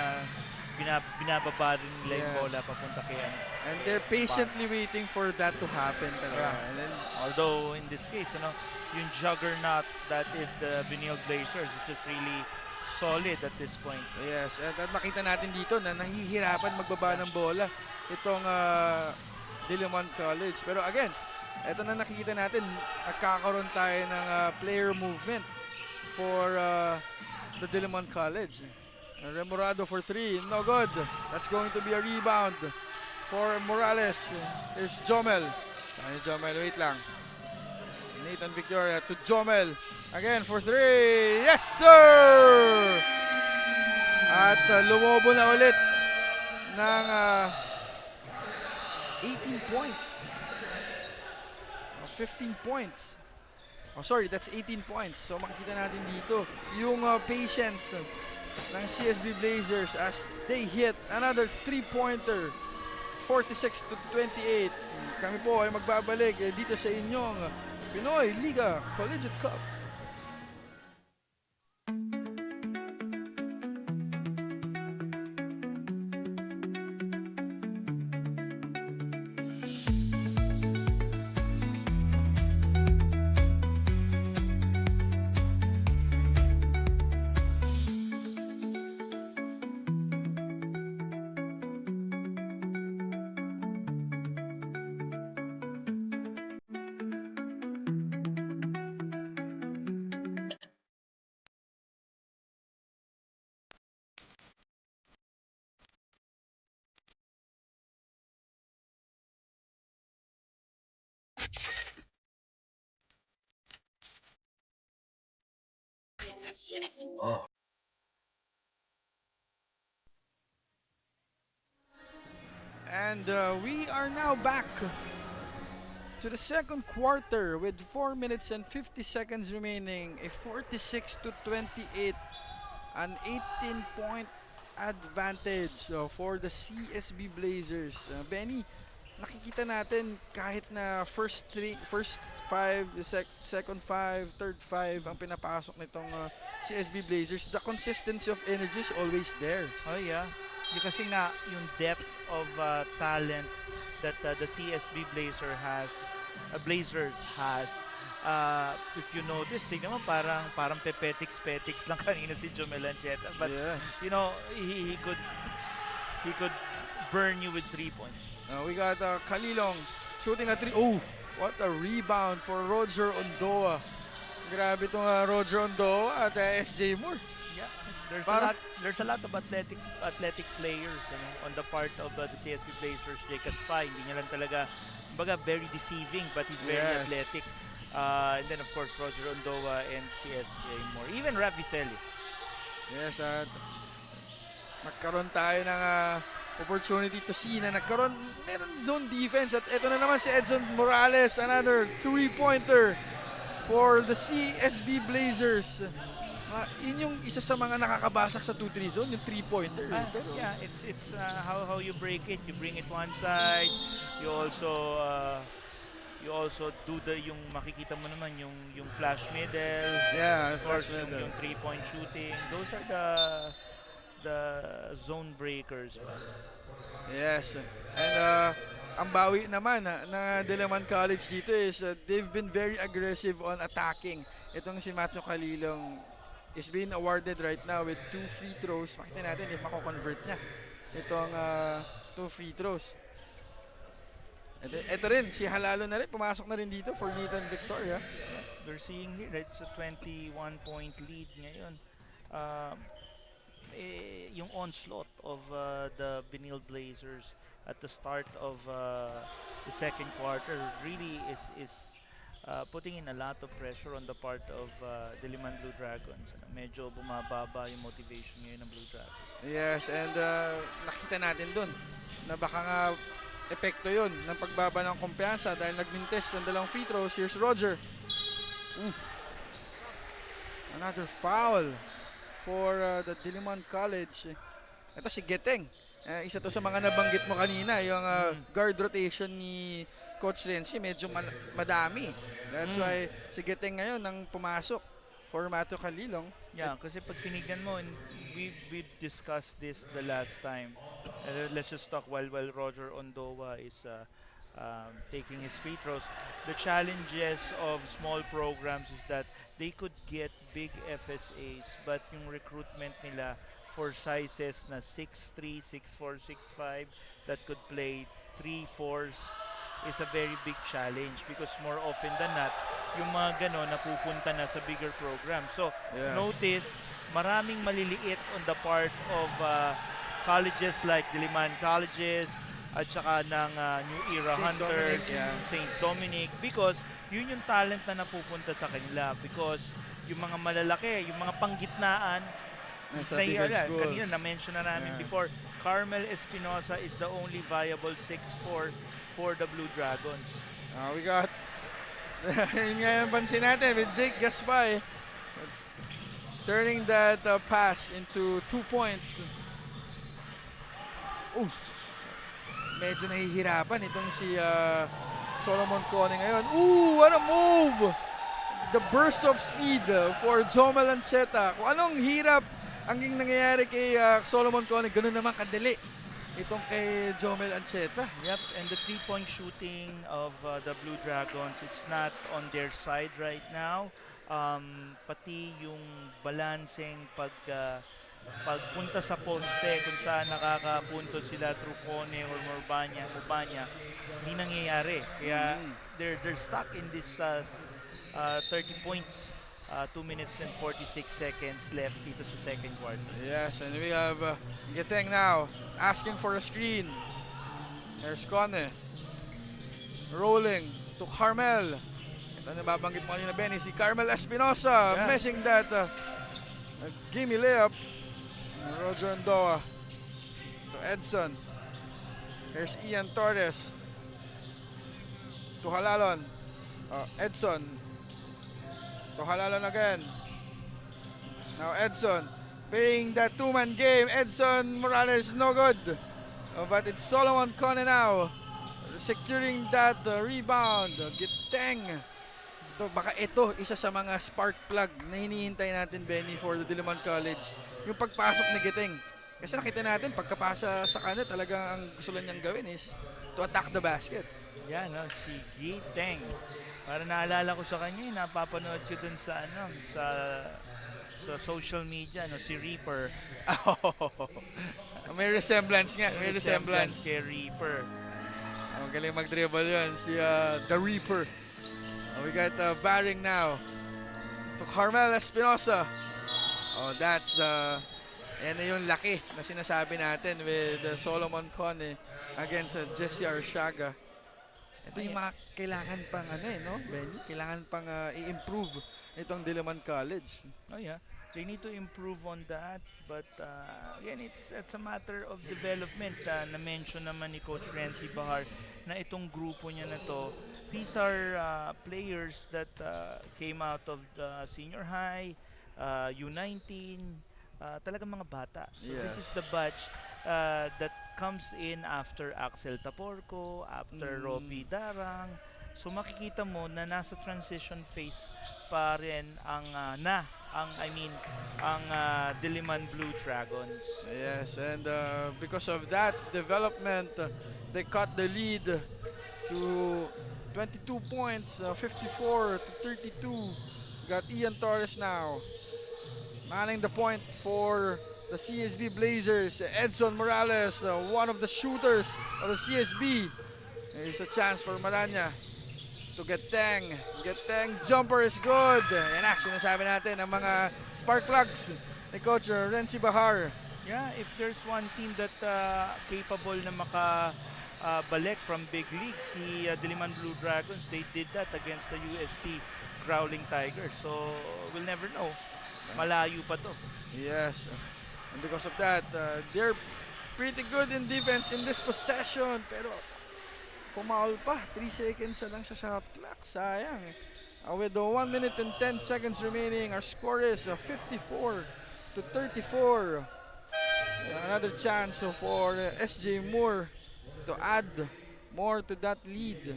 binababa rin nila yung bola papunta kay and they're patiently waiting for that to happen talaga. Yeah. And then, although in this case, yung juggernaut that is the Benilde Blazers is just really solid at this point. Yes, at makita natin dito na nahihirapan magbaba ng bola itong Diliman College. Pero again, ito na nakikita natin, nagkakaroon tayo ng player movement for the Diliman College. Remorado for 3, no good. That's going to be a rebound for Morales. There's Jomel. Jomel, wait lang. Nathan Victoria to Jomel. Again for 3. Yes, sir! At lumobo na ulit ng 18 points. 15 points. Oh, sorry, that's 18 points. So makikita natin dito yung patience ng CSB Blazers as they hit another 3-pointer. 46-28. Kami po ay magbabalik dito sa inyong Pinoy Liga Collegiate Cup. And we are now back to the second quarter with 4 minutes and 50 seconds remaining. A 46-28, an 18-point advantage for the CSB Blazers. Benny, nakikita natin kahit na first 5, second 5, third 5 ang pinapasok nitong CSB Blazers, the consistency of energy is always there. Oh yeah. Yung kasi nga yung depth of talent that the CSB Blazers has. If you notice, tingnan mo parang petics lang kanina si Jomel Ancheta. But yes, you know, he could burn you with 3 points. We got Kalilong shooting a 3. Oh, what a rebound for Roger Ondoa. Grabe itong Roger Ondoa at SJ Moore. Yeah, there's a lot of athletic players on the part of the CSB Blazers. Jake Aspay, hindi niya lang talaga, very deceiving, but he's very athletic. And then of course Roger Ondoa and CSJ Moore, even Rafi Celis. Yes, at magkaroon tayo ng opportunity to see na meron zone defense at ito na naman si Edson Morales, another 3-pointer for the CSB Blazers. Yun yung isa sa mga nakakabasak sa 2-3 zone, yung 3-pointer. Yeah, it's how you break it. You bring it one side. You also do yung makikita mo naman yung flash middle. Yeah, of course yung 3-point shooting. Those are the zone breakers. Yes. And ang bawi naman na DILIMAN College dito is they've been very aggressive on attacking. Itong si Matthew Kalilong is being awarded right now with 2 free throws. Makita natin if mako-convert niya itong 2 free throws. Ito rin, si Halalo na rin, pumasok na rin dito for Nathan Victoria. They're seeing here, it's a 21-point lead ngayon. Yung onslaught of the BENILDE Blazers at the start of the second quarter really is putting in a lot of pressure on the part of DILIMAN Blue Dragons. Medyo bumababa yung motivation ngayon ng Blue Dragons. Yes, and nakita natin dun na baka nga epekto yun ng pagbaba ng kumpiyansa dahil nagmintes ng 2 free throws. Here's Roger. Another foul for the DILIMAN College. Ito si Geteng. Isa to sa mga nabanggit mo kanina, yung guard rotation ni Coach Renzi, medyo madami. That's why si Geteng ngayon nang pumasok for Matthew Kalilong. Yeah, kasi pag tinignan mo, we discussed this the last time. Let's just talk while Roger Ondoa is taking his free throws. The challenges of small programs is that they could get big FSAs, but yung recruitment nila for sizes na 6'3", 6'4", 6'5", that could play 3-4s is a very big challenge because more often than not, yung mga gano'n napupunta na sa bigger program. So, notice, maraming maliliit on the part of colleges like DILIMAN Colleges at saka ng New Era Hunters, St. Dominic, because yun yung talent na napupunta sa kanila because yung mga malalaki, yung mga panggitnaan, Nasa bigger schools. kanina na-mention na namin before, Carmel Espinosa is the only viable 6'4" for the Blue Dragons. We got, yun nga yung pansin natin with Jake Gaspay turning that pass into 2 points. Medyo nahihirapan itong si Solomon Cone ngayon. What a move! The burst of speed for Jomel Ancheta. Kung anong hirap ang nangyayari kay Solomon Cone, ganun naman kadali itong kay Jomel Ancheta. Yep, and the 3-point shooting of the Blue Dragons, it's not on their side right now. Pati yung balancing pagpunta sa poste kung saan nakakapunto sila through Cone or Mubanya, hindi nangyayari. Kaya they're stuck in this 30 points. 2 minutes and 46 seconds left dito sa second quarter. Yes, and we have Geteng now asking for a screen. There's Cone. Rolling to Carmel. Ito nababanggit mo kanina, Benny, si Carmel Espinosa missing that gimme layup. Roger Andoa to Edson. Here's Ian Torres to Halalon. Edson to Halalon again. Now Edson playing that two-man game. Edson Morales no good. But it's Solomon Cone now securing that rebound. Geteng. Baka ito isa sa mga spark plug na hinihintay natin, Benny, for the Diliman College. Yung pagpasok ni Geteng. Kasi nakita natin pagkapasa sa kanya talagang ang gusto lang niyang gawin is to attack the basket. Yan, si Geteng. Para naalala ko sa kanya, napapanood ko dun sa sa social media, si Reaper. May resemblance nga, may resemblance kay Reaper. Magaling mag-dribble yun, si The Reaper. We got Baring now to Carmel Espinosa. That's yan na yung laki na sinasabi natin with Solomon Cone against Jesse Arsiaga. Ito yung mga kailangan pang Benny? Kailangan pang i-improve itong Diliman College. Oh yeah, they need to improve on that. But again, it's a matter of development. Na-mention naman ni Coach Renzi Bahar na itong grupo niya na to, these are players that came out of the senior high, U19, talagang mga bata. So this is the batch that comes in after Axel Taporco, after Robbie Darang. So makikita mo na nasa transition phase pa rin ang Diliman Blue Dragons. Yes, and because of that development, they cut the lead to 22 points, 54 to 32. Got Ian Torres now manning the point for the CSB Blazers. Edson Morales, one of the shooters of the CSB. There's a chance for Maranya to Geteng. Geteng jumper is good. Yan na, sinasabi natin ang mga spark plugs ni Coach Renzi Bahar. Yeah, if there's one team that capable na balik from big leagues, si Diliman Blue Dragons, they did that against the UST Growling Tigers. So, we'll never know. Malayo pa to. Yes. And because of that, they're pretty good in defense in this possession. Pero, pumaul pa. 3 seconds na lang sa shot clock. Sayang. With 1 minute and 10 seconds remaining, our score is 54 to 34. Another chance for SJ Moore to add more to that lead.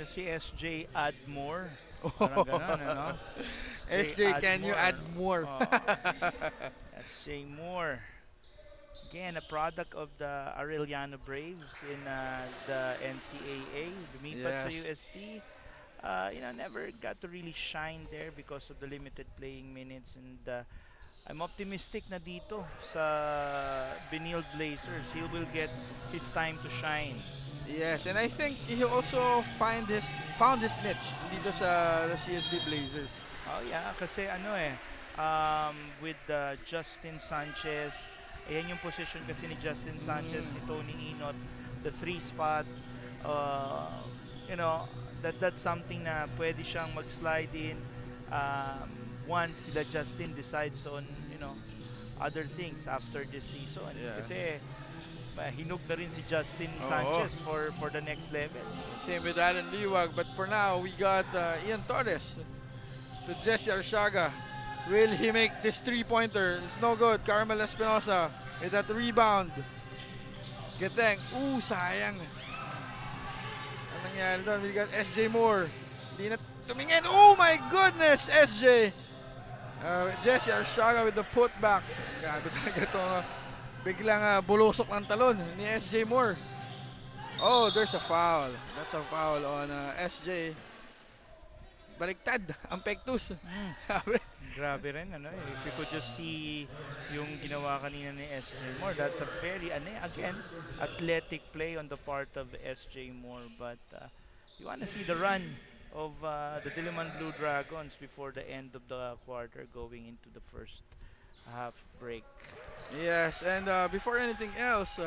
Si SJ add more. Parang ganun, ano? SJ, can you add more? SJ Moore. Again, a product of the Arellano Braves in the NCAA. Lumipat sa UST. Never got to really shine there because of the limited playing minutes. And I'm optimistic na dito sa Benilde Blazers, he will get his time to shine. Yes, and I think he also found his niche dito sa CSB Blazers. Oh yeah, kasi with Justin Sanchez, ayan yung position kasi ni Justin Sanchez, ni Tony Inot, the 3 spot. That's something na pwede siyang mag-slide in once sila Justin decides on, other things after this season. Yes. Kasi hinog na rin si Justin Oo. Sanchez for the next level. Same with Alan Liwag, but for now, we got Ian Torres to Jesse Arsiaga. Will he make this three-pointer? It's no good. Carmel Espinosa with that rebound. Geteng. Sayang. Anong nangyari doon? We got SJ Moore. Hindi na tumingin. Oh my goodness, SJ. Jesse Arsiaga with the putback. Grabe talaga ito. Biglang bulusok ng talon ni SJ Moore. Oh, there's a foul. That's a foul on SJ. Baliktad ang pektus. Sabi. Grabe rin, if you could just see yung ginawa kanina ni SJ Moore, that's a very, again, athletic play on the part of SJ Moore. But you want to see the run of the Diliman Blue Dragons before the end of the quarter going into the first half break. Yes, and before anything else,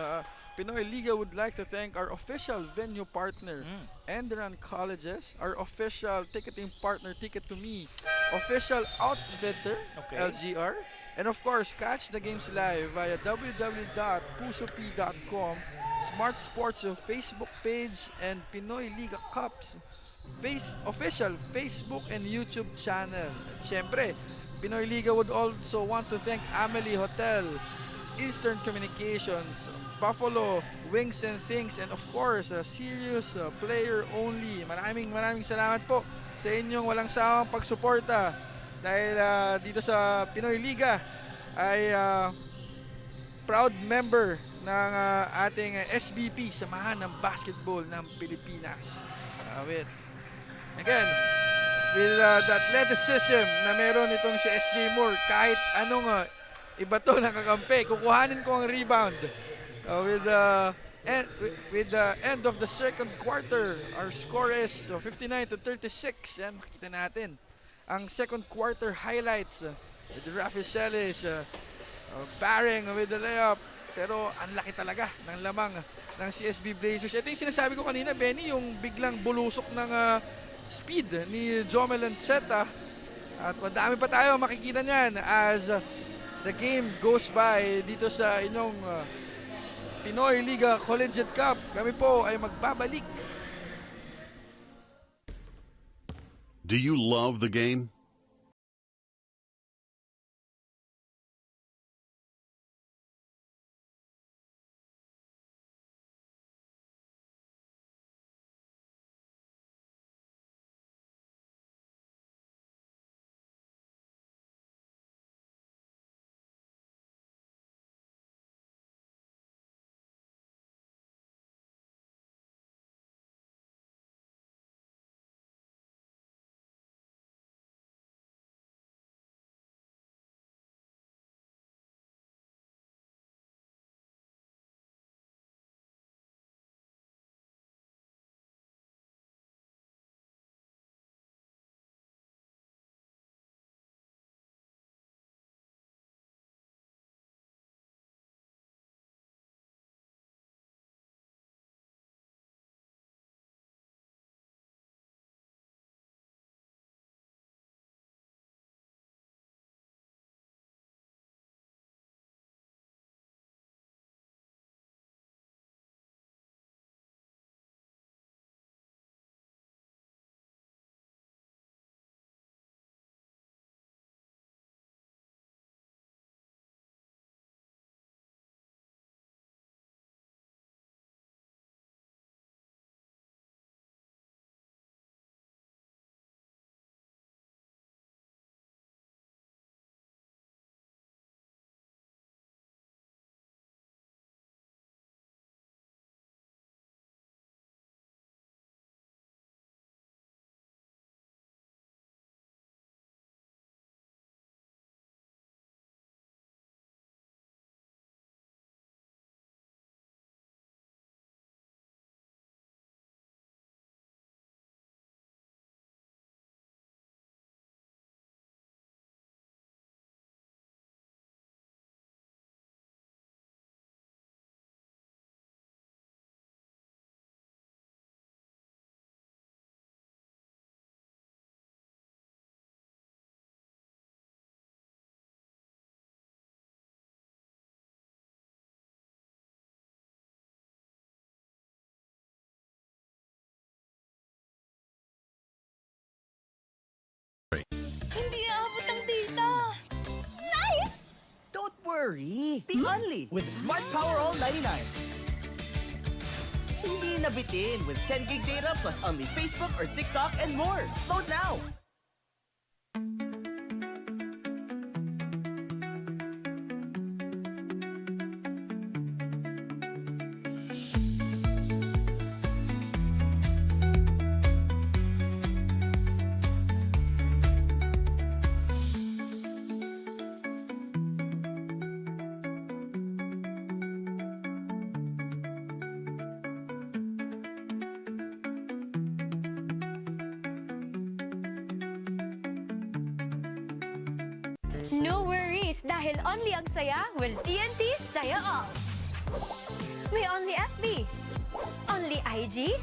Pinoyliga would like to thank our official venue partner, ENDERUN Colleges, our official ticketing partner, Ticket to Me, official outfitter, LGR, and of course, catch the games live via www.pusop.com, Smart Sports Facebook page, and Pinoyliga Cups official Facebook and YouTube channel. At syempre, Pinoyliga would also want to thank Amelie Hotel, Eastern Communications, Buffalo Wings and Things, and of course, Serious Player Only. Maraming salamat po sa inyong walang sawang pagsuporta dahil dito sa Pinoyliga ay proud member ng ating SBP, Samahan ng Basketball ng Pilipinas. Again, with the athleticism na meron itong si SJ Moore, kahit anong iba to nakakampi, kukuhanin ko ang rebound. With the end of the second quarter, our score is 59-36, and makita natin ang second quarter highlights with Rafi Celis Baring with the layup, pero ang laki talaga ng lamang ng CSB Blazers. Ito yung sinasabi ko kanina, Benny, yung biglang bulusok ng speed ni Jomel Ancheta, at madami pa tayo makikita niyan as the game goes by dito sa inyong Pinoyliga Collegiate Cup. Kami po ay magbabalik. Do you love the game? worry. Be only with Smart Power All 99. Hindi nabitin with 10 gig data plus only Facebook or TikTok and more. Load now! No worries, dahil only ang saya will TNT Saya All. May only FB, only IG,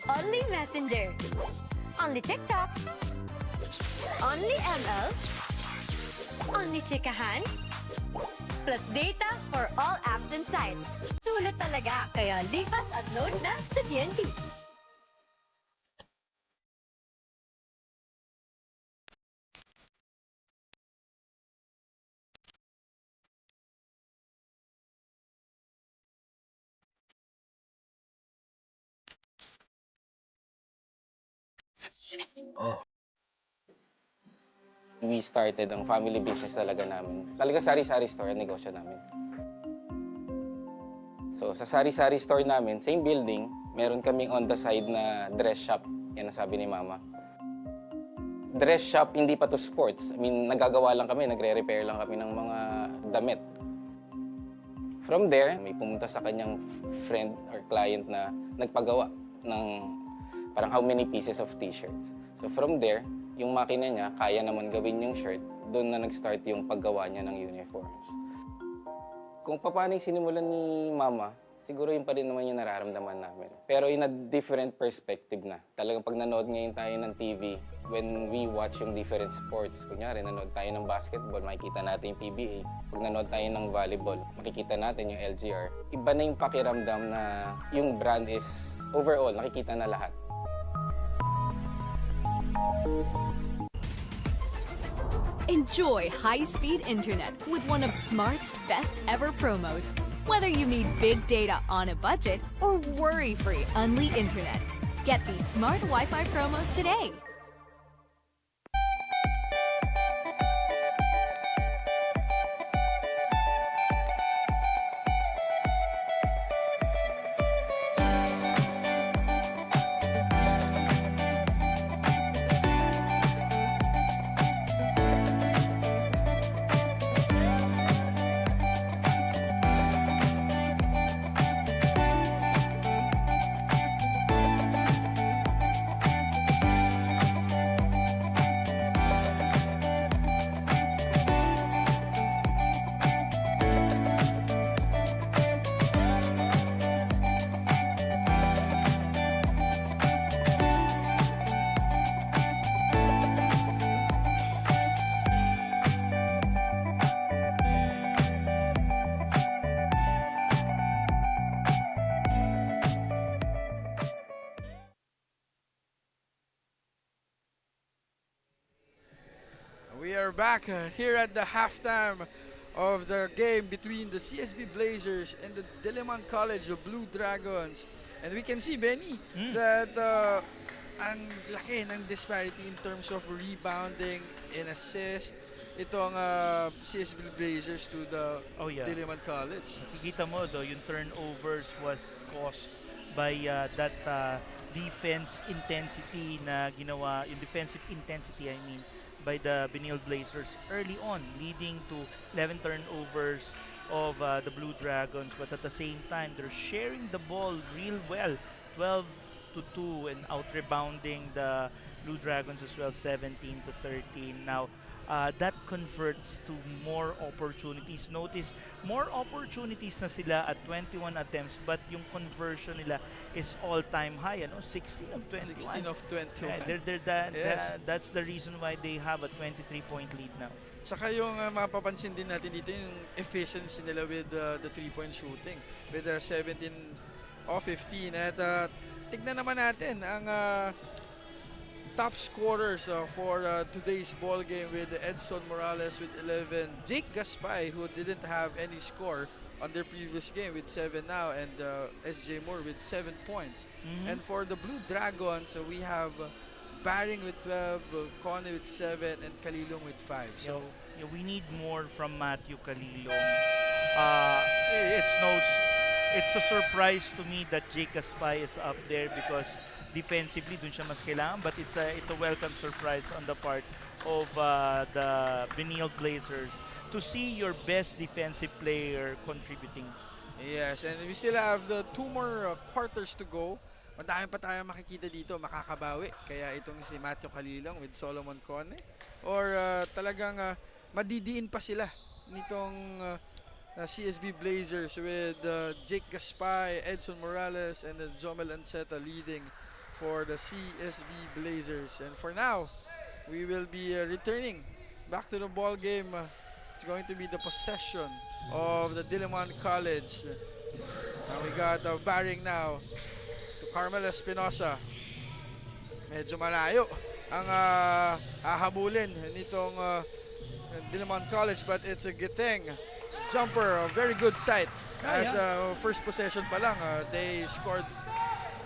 only Messenger, only TikTok, only ML, only Chikahan, plus data for all apps and sites. Sulit talaga, kaya lipat at load na sa TNT. We started ang family business talaga namin. Talaga sari-sari store ang negosyo namin. So sa sari-sari store namin, same building, meron kaming on the side na dress shop. Yan ang sabi ni Mama. Dress shop, hindi pa to sports. I mean, nagagawa lang kami, nagre-repair lang kami ng mga damit. From there, may pumunta sa kanyang friend or client na nagpagawa ng parang how many pieces of t-shirts. So from there, yung makina niya, kaya naman gawin yung shirt, doon na nag-start yung paggawa niya ng uniforms. Kung paano yung sinimulan ni Mama, siguro yun pa rin naman yung nararamdaman namin. Pero in a different perspective na. Talagang pag nanood ngayon tayo ng TV, when we watch yung different sports, kunyari nanood tayo ng basketball, makikita natin yung PBA. Pag nanood tayo ng volleyball, makikita natin yung LGR. Iba na yung pakiramdam na yung brand is overall, nakikita na lahat. Enjoy high-speed internet with one of Smart's best ever promos. Whether you need big data on a budget or worry-free Unli internet, get these Smart Wi-Fi promos today. We are back here at the halftime of the game between the CSB Blazers and the DILIMAN College of Blue Dragons. And we can see, Benny, that ang laki ng disparity in terms of rebounding and assist itong CSB Blazers to the DILIMAN College. Nakikita mo do, yung turnovers was caused by that defense intensity na ginawa, yung defensive intensity, I mean, by the BENILDE Blazers early on, leading to 11 turnovers of the Blue Dragons. But at the same time, they're sharing the ball real well, 12-2, and out-rebounding the Blue Dragons as well, 17-13. Now, that converts to more opportunities. Notice, more opportunities na sila at 21 attempts, but yung conversion nila is all-time high, 16 of 21. 16 of 21. That's the reason why they have a 23-point lead now. Saka yung mapapansin din natin dito yung efficiency nila with the 3-point shooting with 17 of 15. At tignan naman natin ang top scorers for today's ball game with Edson Morales with 11, Jake Gaspay, who didn't have any score on their previous game with 7 now, and SJ Moore with 7 points. And for the Blue Dragons, we have Baring with 12, Connie with 7, and Kalilong with 5. So yeah, we need more from Matthew Kalilong. It's a surprise to me that Jake Gaspay is up there because defensively dun siya mas kailangan, but it's a welcome surprise on the part of the Benilde Blazers to see your best defensive player contributing. yes, and we still have the 2 more quarters to go. Madami pa tayo makikita dito, makakabawi. Kaya itong si Matthew Kalilong with Solomon Cone, or talagang madidiin pa sila nitong CSB Blazers with Jake Gaspay, Edson Morales, and Jomel Anceta leading for the CSB Blazers. And for now, we will be returning back to the ball game. It's going to be the possession of the DILIMAN College. Now we got Baring now to Carmel Espinosa. Medyo malayo ang hahabulin nitong DILIMAN College, but it's a Giteng jumper, a very good sight. As first possession pa lang, they scored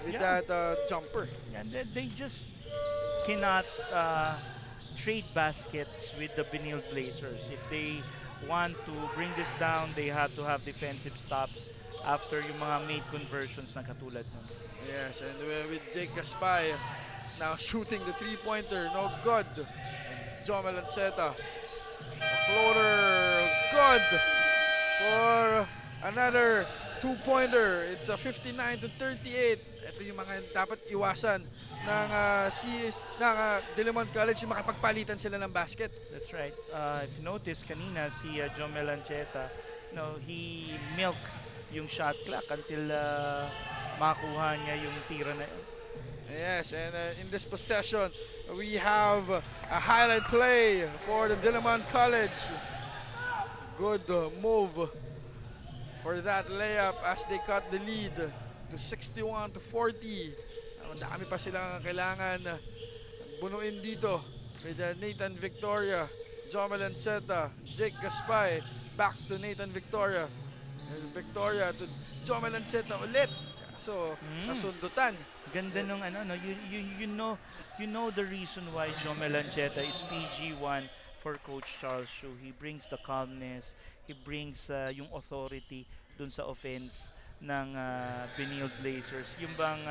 with that jumper. Yeah, they just cannot trade baskets with the Benilde Blazers. If they want to bring this down, they have to have defensive stops after yung mga made conversions na katulad nun. Yes, and with Jake Gaspay now shooting the three-pointer, no good. Jomel Anceta, floater, good for another two-pointer. It's a 59-38. Ito yung mga dapat iwasan ng DILIMAN College, yung makapagpalitan sila ng basket. That's right. If you notice, kanina si Jomel Anceta, he milked yung shot clock until makuha niya yung tira na yun. Yes, and in this possession, we have a highlight play for the DILIMAN College. Good move for that layup as they cut the lead to 61-40. Ang dami pa silang kailangan bunuin dito with Nathan Victoria, Jomel Anceta, Jake Gaspay, back to Nathan Victoria. Victoria to Jomel Anceta ulit. So, nasundutan. Ganda nung you know the reason why Jomel Anceta is PG1 for Coach Charles Shu. He brings the calmness, he brings yung authority dun sa offense ng Benilde Blazers. Yung bang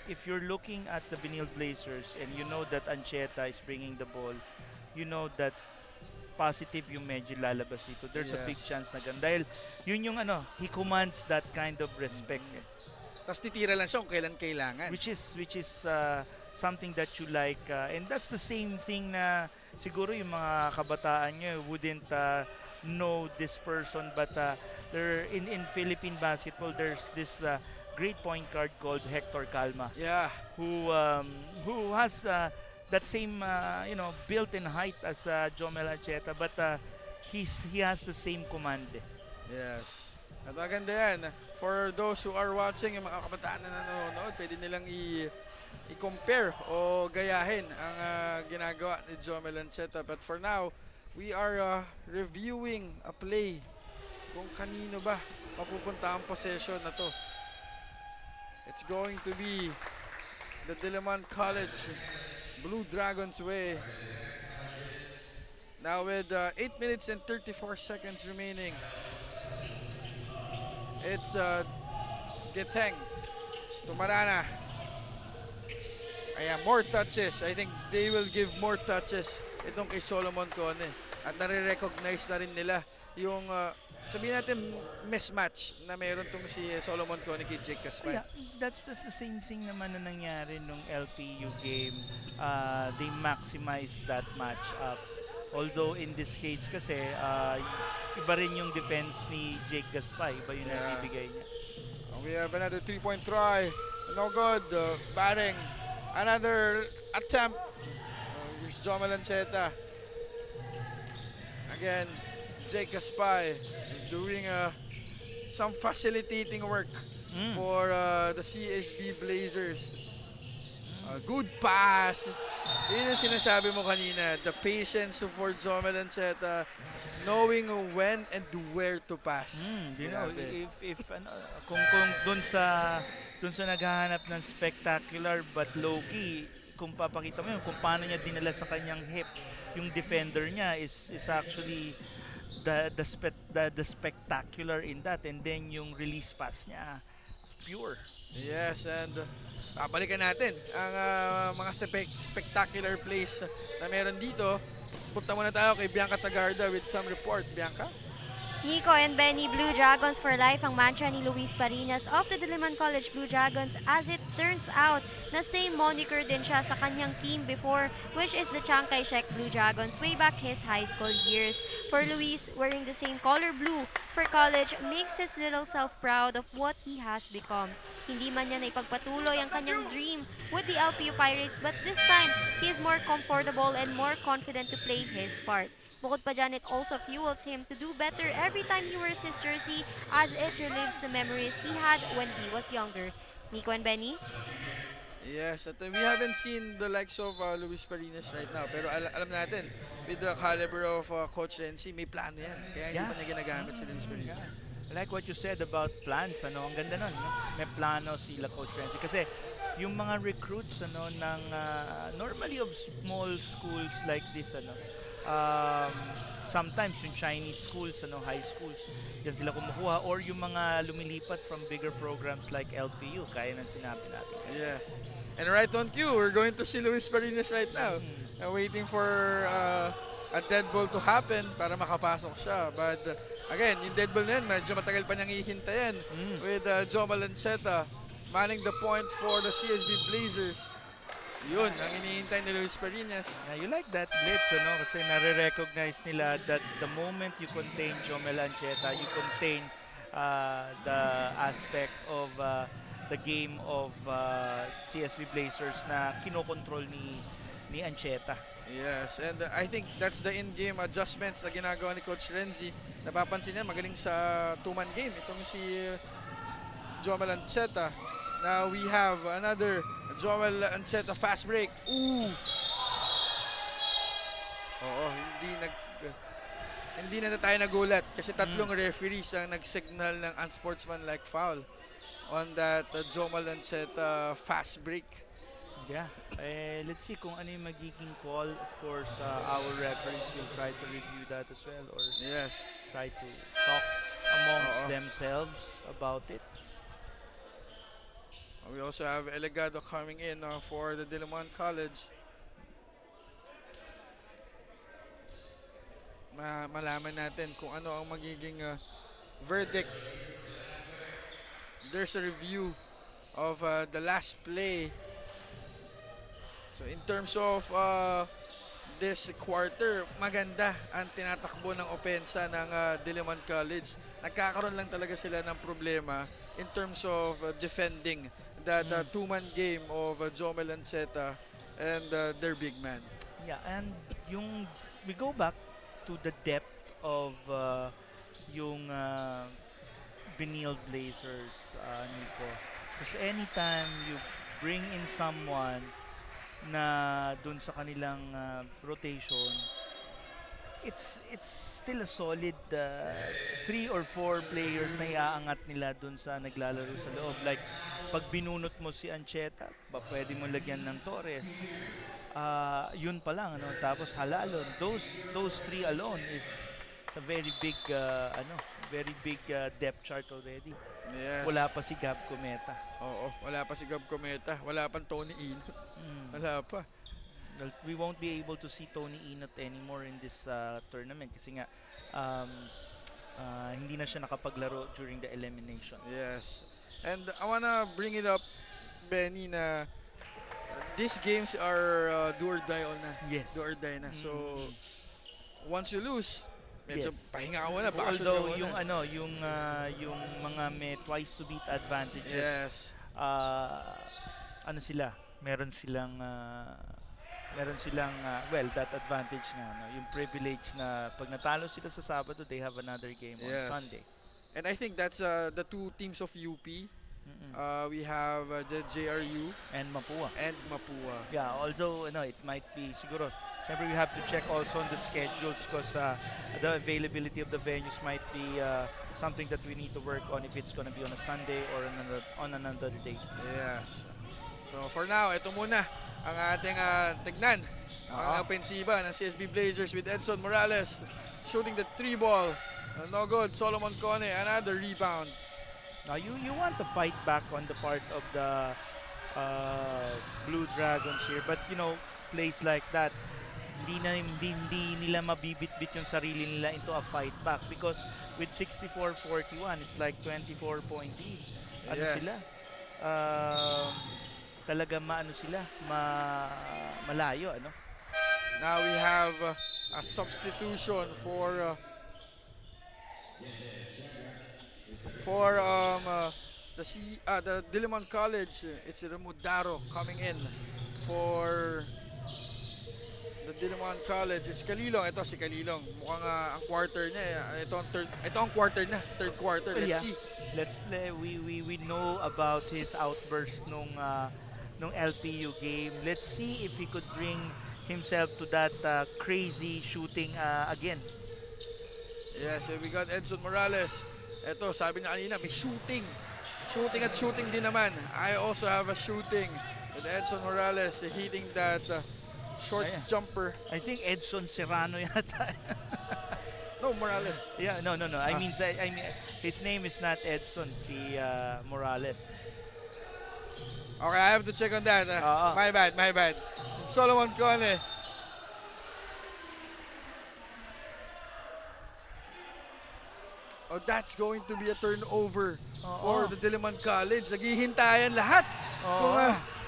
if you're looking at the Benilde Blazers and you know that Anceta is bringing the ball, you know that positive yung medyo lalabas dito. There's a big chance na gan. Dahil yun yung he commands that kind of respect. Tapos titira lang siya kung kailan kailangan. Which is something that you like. And that's the same thing na siguro yung mga kabataan nyo wouldn't know this person. But in Philippine basketball, there's this great point guard called Hector Calma. Yeah. Who has that same built-in height as Jomel Anceta, but he has the same command. Yes. At maganda yan. For those who are watching, yung mga kabataan na nanonood, pwede nilang i-compare o gayahin ang ginagawa ni Jomel Anceta. But for now, we are reviewing a play kung kanino ba mapupunta ang possession na to. It's going to be the DILIMAN College Blue Dragons way. Now with 8 minutes and 34 seconds remaining, it's Giteng to Marana. Ayan, more touches. I think they will give more touches itong kay Solomon Cone. At nare-recognize na rin nila yung sabihin natin mismatch na meron tong si Solomon Cone kay Jake Gaspay. Yeah, that's the same thing naman na nangyari nung LPU game. They maximize that match up. Although in this case kasi iba rin yung defense ni Jake Gaspay, iba yung nabibigay niya. We have another 3-point try. No good. Batting. Another attempt. Here's Jomel Anceta. Again, Jake Gaspay doing some facilitating work for the CSB Blazers. Good pass. Yun yung sinasabi mo kanina. The patience for Jomel Anceta, knowing when and where to pass. You know, if ano, kung dun sa naghahanap ng spectacular but low-key, kung papakita mo yun, kung paano niya dinala sa kanyang hip, yung defender niya is actually the spectacular in that, and then yung release pass niya, pure. Yes, and babalikan natin ang mga spectacular plays na meron dito. Punta muna tayo kay Bianca Tagarda with some report. Bianca? Nico and Benny, Blue Dragons for life ang mantra ni Luis Parinas of the Diliman College Blue Dragons, as it turns out na same moniker din siya sa kanyang team before, which is the Chiang Kai-shek Blue Dragons way back his high school years. For Luis, wearing the same color blue for college makes his little self proud of what he has become. Hindi man niya naipagpatuloy ang kanyang dream with the LPU Pirates, but this time, he is more comfortable and more confident to play his part. Bukod pa dyan, it also fuels him to do better every time he wears his jersey, as it relives the memories he had when he was younger. Nico and Benny? Yes, at we haven't seen the likes of Luis Parinas right now. Pero alam natin, with the caliber of Coach Renzi, may plano yan. Kaya hindi pa niya ginagamit si Luis Parinas. I like what you said about plans, ano, ang ganda nun, no? May plano sila Coach Renzi. Kasi yung mga recruits, ano, ng normally of small schools like this, ano, sometimes yung Chinese schools, ano, high schools, yan sila kumukuha, or yung mga lumilipat from bigger programs like LPU, kaya nang sinabi natin. Yes. And right on cue, we're going to see Luis Parinas right now. Waiting for a dead ball to happen para makapasok siya. But again, yung dead ball na yan, medyo matagal pa niyang ihintayin with Jomel Anceta manning the point for the CSB Blazers. Yun, ang iniintay ni Luis Parinas. Yeah, you like that blitz, ano? Kasi nare-recognize nila that the moment you contain Jomel Anceta, you contain the aspect of the game of CSB Blazers na kinokontrol ni Anceta. Yes, and I think that's the in-game adjustments na ginagawa ni Coach Renzi. Napapansin niya, magaling sa two-man game. Itong si Jomel Anceta. Now we have another Jomel Anceta fast break. Ooh! Oo, hindi na tayo nagulat kasi tatlong referees ang nag-signal ng unsportsmanlike foul on that Jomel Anceta fast break. Yeah, let's see kung ano yung magiging call. Of course, our referees will try to review that as well, or yes, try to talk amongst themselves about it. We also have Elegado coming in for the Diliman College. Malaman natin kung ano ang magiging verdict. There's a review of the last play. So in terms of this quarter, maganda ang tinatakbo ng opensa ng Diliman College. Nagkakaroon lang talaga sila ng problema in terms of defending that two-man game of Jomel Anceta and their big man. Yeah, and we go back to the depth of yung Benilde Blazers, Nico. Because anytime you bring in someone na dun sa kanilang rotation, it's still a solid 3 or 4 players na iaangat nila dun sa naglalaro sa loob. Like, pag binunot mo si Anceta, pwede mo lagyan ng Torres. Yun pa lang, ano? Tapos Halalon. Those 3 alone is a very big depth chart already. Yes. Wala pa si Gab Cometa. Oo, wala pa si Gab Cometa. Wala pa Tony Inot. Wala pa. Well, we won't be able to see Tony Inot anymore in this tournament kasi nga hindi na siya nakapaglaro during the elimination. Yes. And I wanna bring it up, Benny, na these games are do or die all na. Yes. Do or die na. So, once you lose, medyo pahinga ka muna, bakasyon ka Although muna. yung mga may twice to beat advantages, yes. Ano sila? Meron silang well, that advantage nga, no? Yung privilege na pag natalo sila sa Sabado, they have another game on Sunday. And I think that's the two teams of UP We have the JRU And Mapua. and Mapua. Yeah, although it might be siguro. Siyempre, we have to check also on the schedules because the availability of the venues might be something that we need to work on if it's going to be on a Sunday or on another day. Yes. So for now, ito muna ang ating tignan. Ang opensiba ng CSB Blazers with Edson Morales shooting the 3-ball. No good. Solomon Cone, another rebound. Now you want to fight back on the part of the Blue Dragons here, but plays like that, hindi nila mabibitbit yung sarili nila into a fight back because with 64-41, it's like 24-point lead. Yes. Sila? Talaga malayo, Now we have a substitution for the Diliman College. It's Remudaro coming in for the Diliman College. It's Kalilong. Ito si Kalilong. Mukhang ang quarter niya. Ito ang quarter na. Third quarter. Let's see. We know about his outburst nung LPU game. Let's see if he could bring himself to that crazy shooting again. Yes, we got Edson Morales. Ito, sabi na kanina, may shooting. Shooting at shooting din naman. I also have a shooting with Edson Morales hitting that short jumper. I think Edson Serrano yata. No, Morales. Yeah, no. I mean, his name is not Edson, si Morales. Okay, I have to check on that. My bad. Solomon Cone. Oh, that's going to be a turnover for the Diliman College. Naghihintayan lahat kung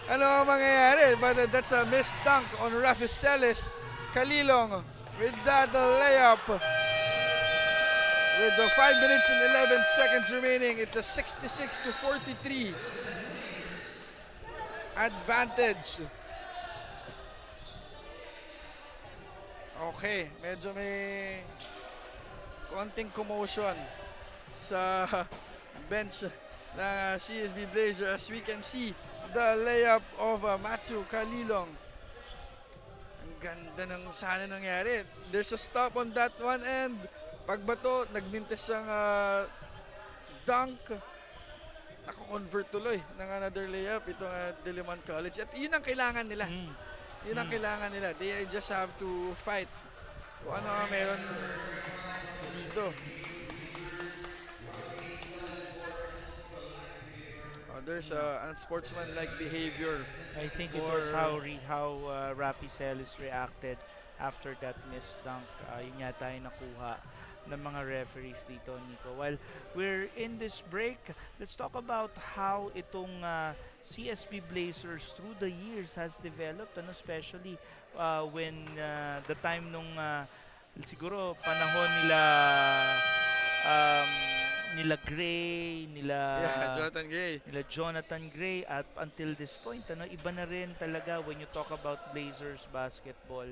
ano ang mangyayari. But that's a missed dunk on Rafi Celis. Kalilong with that layup. With the 5 minutes and 11 seconds remaining, it's a 66-43 advantage. Okay, medyo may konting commotion sa bench ng CSB Blazer as we can see the layup of Matthew Kalilong. Ang ganda ng sana nangyari. There's a stop on that one and pagbato, nagmintis ang dunk. Nako-convert tuloy ng another layup itong Diliman College. At yun ang kailangan nila. Yun ang kailangan nila. They just have to fight kung ano ang meron dito. There's unsportsmanlike behavior. I think it was how Rafi Celis reacted after that missed dunk. Yun yata yung nakuha ng mga referees dito, Nico. While we're in this break, let's talk about how itong CSB Blazers through the years has developed, especially when the time nung siguro panahon nila Gray, Jonathan Gray at until this point, iba na rin talaga when you talk about Blazers basketball.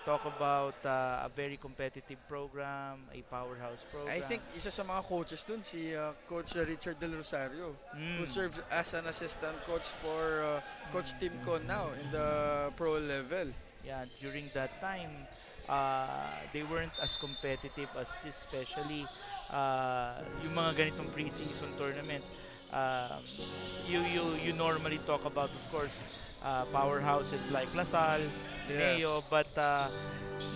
Talk about a very competitive program, a powerhouse program. I think isa sa mga coaches dun si Coach Richard Del Rosario, who serves as an assistant coach for Coach Tim Con now in the pro level. Yeah, during that time, they weren't as competitive as this, especially yung mga ganitong preseason tournaments. You normally talk about, of course, powerhouses like Lasal, Neo, but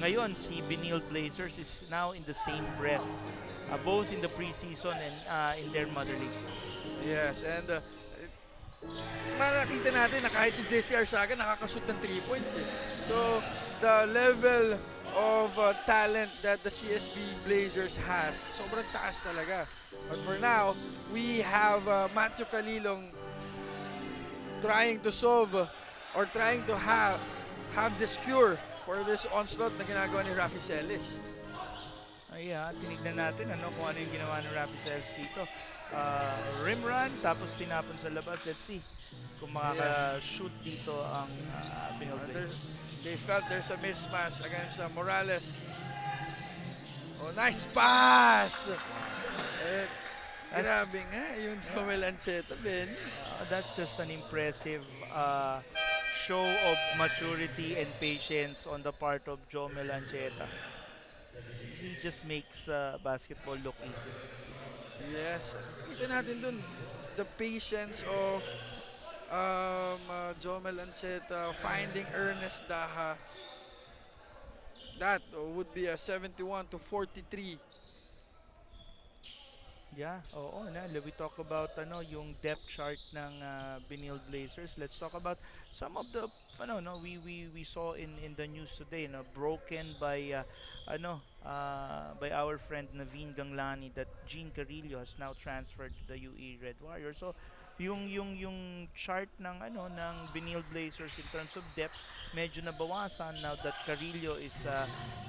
ngayon si BENILDE Blazers is now in the same breath, both in the preseason and in their mother league. Yes, and makikita natin na kahit si JCR Saga nakakashoot ng 3 points. So, the level of talent that the CSB Blazers has, sobrang taas talaga. But for now, we have Matthew Kalilong trying to solve or trying to have this cure for this onslaught na ginagawa ni Rafi Celis. Tinignan natin kung ano yung ginawa ni Rafi Celis dito. Rim run, tapos tinapon sa labas. Let's see kung makaka-shoot dito ang BENILDE. They felt there's a mismatch against Morales. Oh, nice pass! Grabe nga, yung Joel Anceta, Ben. That's just an impressive show of maturity and patience on the part of Jomel Ancheta. He just makes basketball look easy. Yes. Kita natin dun, the patience of Jomel Anceta finding Ernest Daha. That would be a 71-43. Yeah, oo na. We talk about yung depth chart ng Benilde Blazers. Let's talk about some of the we saw in the news today, broken by by our friend Naveen Ganglani that Gene Carrillo has now transferred to the UE Red Warriors. So yung chart ng ng Benilde Blazers in terms of depth medyo nabawasan now that Carrillo is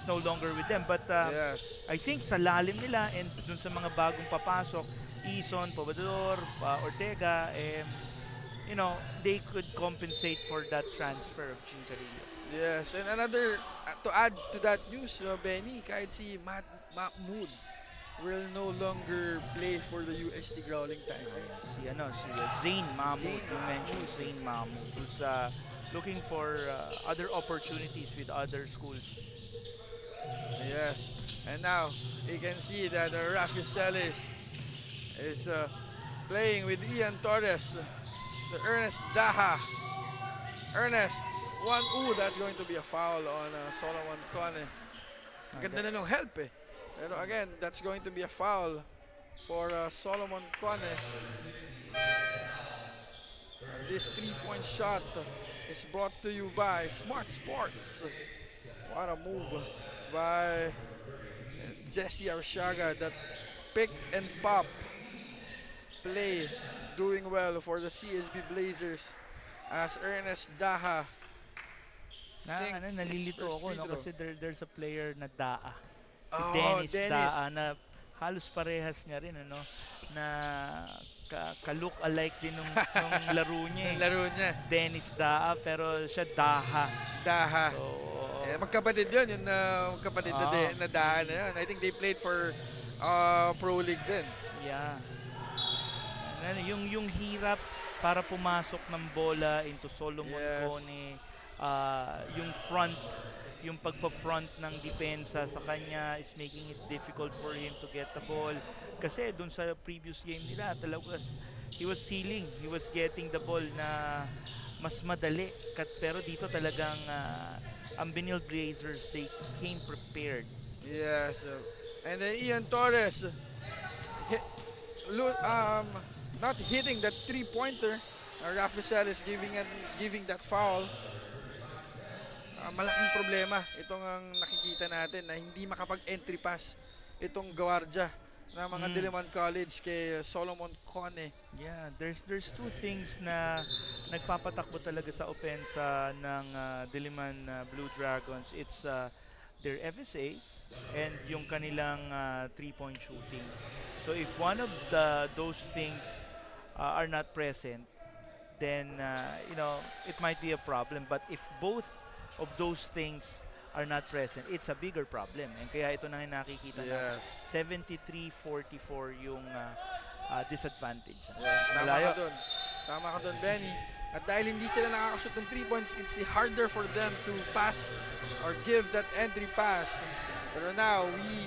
no longer with them, but Yes. I think sa lalim nila and dun sa mga bagong papasok, Ison, Pobador, Ortega, they could compensate for that transfer of Gene Carrillo. Yes, and another, to add to that news, Benny, kahit si Mahmoud will no longer play for the UST Growling Tigers. Si Zayn Mahmoud, Zayn you mentioned Zayn Mahmoud, who's looking for other opportunities with other schools. Yes, and now you can see that Rafi Celis is playing with Ian Torres, the Ernest Daha. Ernest, that's going to be a foul on Solomon Cone. Ganda na nung help eh. Pero again, that's going to be a foul for Solomon Cone. This three-point shot is brought to you by Smart Sports. What a move by Jesse Arsiaga. That pick and pop play doing well for the CSB Blazers as Ernest Daha sinks his Nalilito first ako free throw. kasi there's a player na Daa. Si Dennis. Daa na halos parehas nga rin na ka-look alike din nung laro niya. Laro niya. Dennis Daa pero siya Daha. Daha. So, Magkapatid yun, yung magkapatid na Daha na yun. I think they played for Pro League din. yeah. Yung hirap para pumasok ng bola into Solomon Yes. Cone, yung pagpa-front ng depensa sa kanya is making it difficult for him to get the ball. Kasi dun sa previous game nila, he was sealing, he was getting the ball na mas madali. Pero dito talagang ang Benilde Blazers, they came prepared. Yes. And then Ian Torres not hitting that three-pointer. Rafi Celis giving that foul. Malaking problema itong ang nakikita natin na hindi makapag-entry pass itong gwardiya ng mga Diliman College kay Solomon Cone. Yeah, there's two things na nagpapatakbo talaga sa opensa ng Diliman Blue Dragons. It's their FSAs and yung kanilang three-point shooting. So if one of those things are not present, then it might be a problem. But if both of those things are not present, it's a bigger problem. And kaya ito na nakikita na 73-44 yung disadvantage. Yes, tama ka dun, Benny. At dahil hindi sila nakakashoot ng 3 points, it's harder for them to pass or give that entry pass. Pero now, we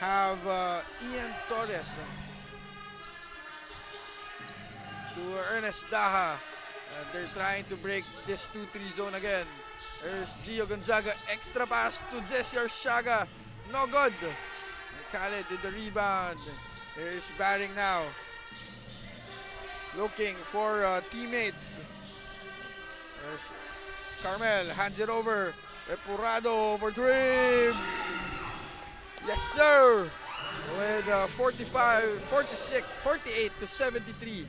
have Ian Torres to Ernest Daha. They're trying to break this 2-3 zone again. There's Gio Gonzaga, extra pass to Jesse Arsiaga. No good. Khaled did the rebound. There's Baring now. Looking for teammates. There's Carmel, hands it over. Repurado for three. Yes, sir. With 48-73.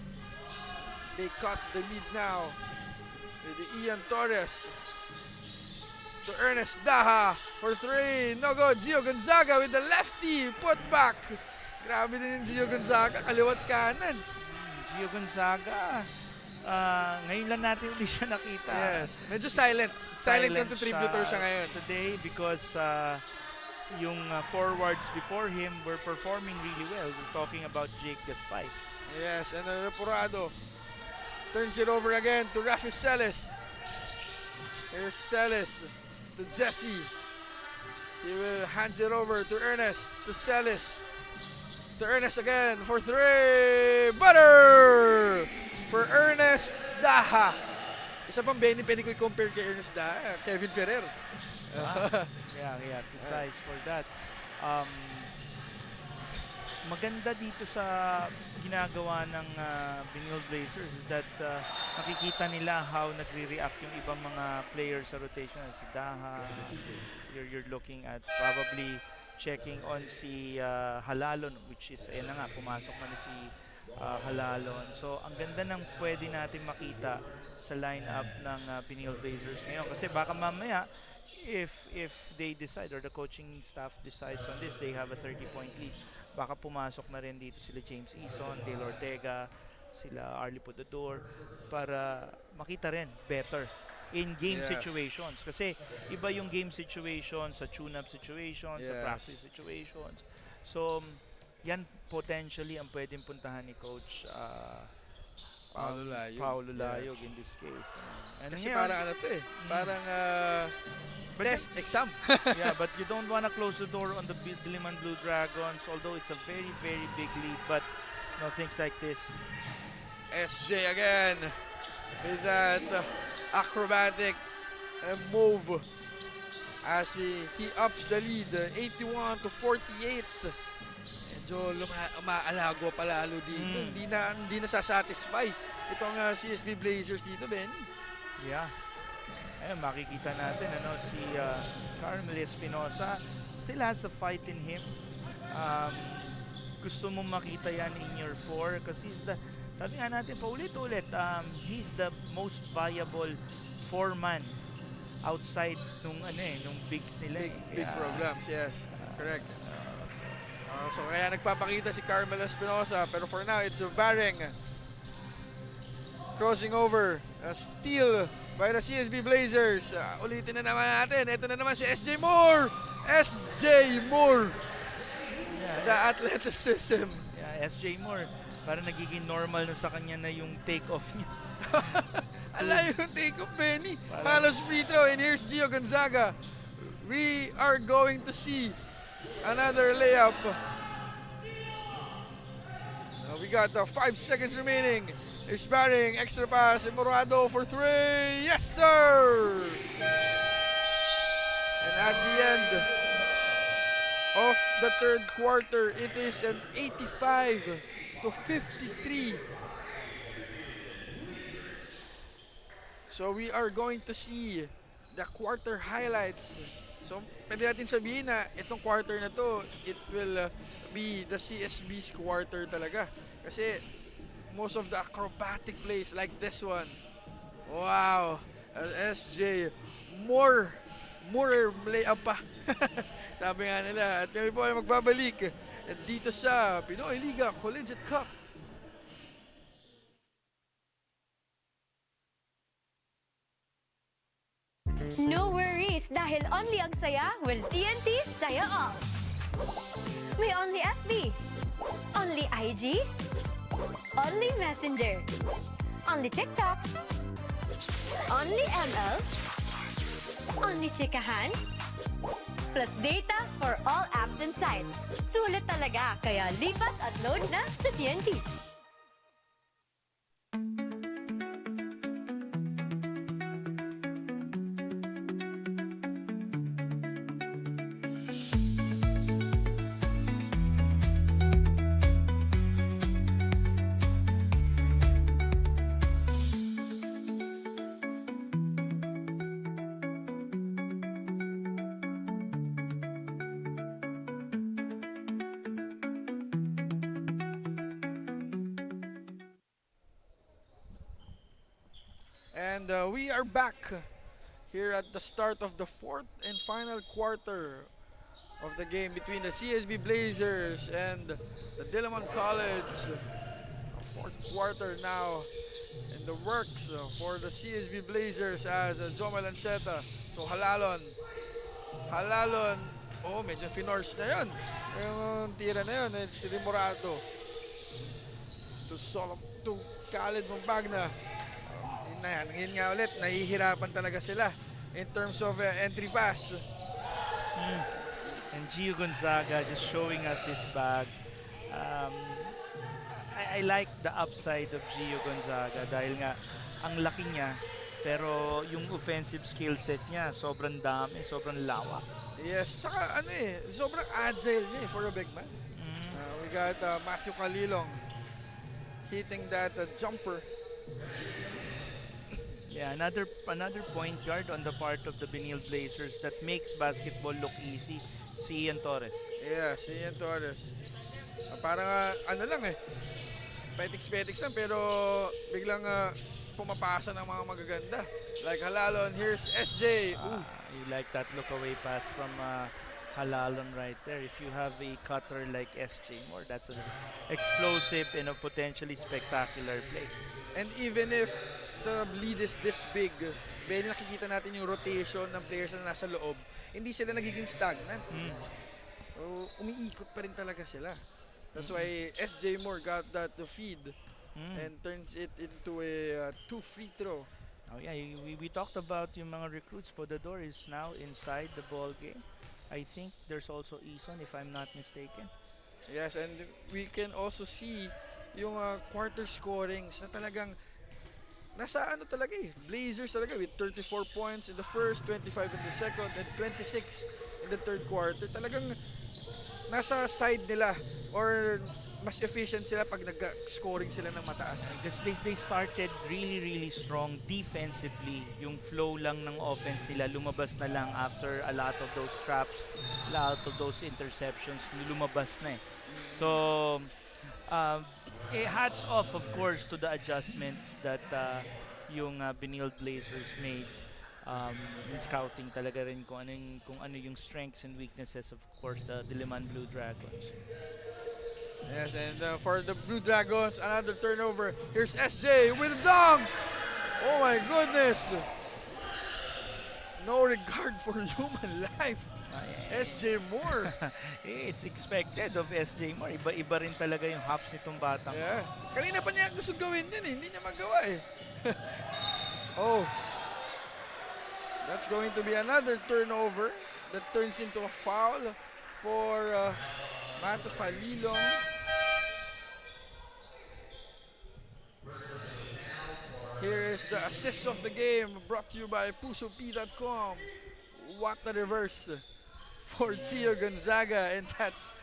They cut the lead now with Ian Torres to Ernest Daha for three. No good. Gio Gonzaga with the lefty. Put back. Grabe din yung Gio Gonzaga. Kaliwat kanan. Gio Gonzaga, ngayon lang natin ulit siya nakita. Yes. Medyo silent. Silent yung contributor siya ngayon. Today because yung forwards before him were performing really well. We're talking about Jake Gaspay. Yes, and Repurado turns it over again to Rafi Celes. Here's Celes to Jesse. He will hands it over to Ernest, to Celes. To Ernest again for 3. Butter! For Ernest Daha. Isa pang Benny, pwede ko i-compare kay Ernest Daha, Kevin Ferrer. Yeah, si size for that. Maganda dito sa ginagawa ng Benilde Blazers is that nakikita nila how nagre-react yung ibang mga players sa rotation. Si Daha, you're looking at probably checking on si Halalon, which is, na nga, pumasok na si Halalon. So, ang ganda ng pwede natin makita sa lineup ng Benilde Blazers ngayon. Kasi baka mamaya, if they decide or the coaching staff decides on this, they have a 30-point lead. Baka pumasok na rin dito sila James Eason, Dale Ortega, sila Arlie Podador para makita rin better in game situations. Kasi iba yung game situations, sa tune-up situations, sa practice situations. So, yan potentially ang pwedeng puntahan ni Coach Paulo Layog in this case. And Kasi parang parang test exam. Yeah, but you don't want to close the door on the DILIMAN Blue Dragons, although it's a very, very big lead. But things like this. SJ again with that acrobatic move as he ups the lead, 81-48. Medyo umaalago palalo dito. Hindi na satisfy itong CSB Blazers dito, Ben. Yeah. Ayun, makikita natin si Carmel Espinosa still has a fight in him. Gusto mong makita yan in your 4 kasi sabi nga natin paulit-ulit, he's the most viable 4-man outside nung bigs nila. Big programs, yes. Correct. So kaya nagpapakita si Carmel Espinosa, pero for now it's Baring crossing over, steal by the CSB Blazers. Ulitin na naman natin, ito na naman si SJ Moore. SJ Moore, the athleticism. Yeah, SJ Moore, parang nagiging normal na sa kanya na yung take-off niya. Ala yung take-off, Benny. Halos free throw, and here's Gio Gonzaga. We are going to see another layup. We got 5 seconds remaining. He's batting, extra pass, Morado for 3. Yes, sir! And at the end of the third quarter, it is an 85-53. So we are going to see the quarter highlights. So pwede natin sabihin na itong quarter na to, it will be the CSB's quarter talaga. Kasi most of the acrobatic plays like this one. Wow! SJ, more layup pa. Sabi nga nila. At kami po ay magbabalik dito sa Pinoyliga Collegiate Cup. No worries, dahil only ang saya, well, TNT, saya all. May only FB, only IG, only Messenger, only TikTok, only ML, only chikahan, plus data for all apps and sites. Sulit talaga, kaya lipat at load na sa TNT. And we are back here at the start of the fourth and final quarter of the game between the CSB Blazers and the DILIMAN College. Fourth quarter now in the works for the CSB Blazers as Jomel Lanceta to Halalon. Halalon Oh, medyo finors na yun. Yung tira na yun, si Rimorado. To Khaled Mombagna. Yun nga ulit, nahihirapan talaga sila in terms of entry pass. And Gio Gonzaga just showing us his bag. I like the upside of Gio Gonzaga dahil nga ang laki niya, pero yung offensive skill set niya sobrang dami, sobrang lawak. Yes, tsaka sobrang agile niya for a big man. We got Matthew Calilong hitting that jumper. Yeah, another point guard on the part of the Benilde Blazers that makes basketball look easy, si Ian Torres. Yeah, si Ian Torres. Parang petiks-petiks lang pero biglang pumapasa ng mga magaganda. Like Halalon, here's SJ. You like that look away pass from Halalon right there. If you have a cutter like SJ Moore, that's an explosive and a potentially spectacular play. And even if the lead is this big, nakikita natin yung rotation ng players na nasa loob, hindi sila nagiging stagnant. So, umiikot pa rin talaga sila. That's why SJ Moore got that to feed and turns it into a 2 free throw. Oh yeah, we talked about yung mga recruits. Podador is now inside the ball game. I think there's also Ison, if I'm not mistaken. Yes, and we can also see yung quarter scorings na talagang nasa talaga Blazers talaga with 34 points in the first, 25 in the second, and 26 in the third quarter. Talagang nasa side nila or mas efficient sila pag nag-scoring sila ng mataas. Because they started really strong defensively. Yung flow lang ng offense nila lumabas na lang after a lot of those traps, a lot of those interceptions, lumabas na So, hats off of course to the adjustments that yung Benilde Blazers made. In scouting talaga rin kung ano yung strengths and weaknesses of course the Diliman Blue Dragons. Yes, and for the Blue Dragons, another turnover. Here's SJ with a dunk! Oh my goodness! No regard for human life. SJ Moore. It's expected of SJ Moore. Iba rin talaga yung hops nitong batang. Yeah. Kanina pa niya gusto gawin yan hindi niya magawa Oh. That's going to be another turnover that turns into a foul for Mato Calilong. Here is the assist of the game brought to you by PusoP.com. What a reverse for Gio Gonzaga, and that's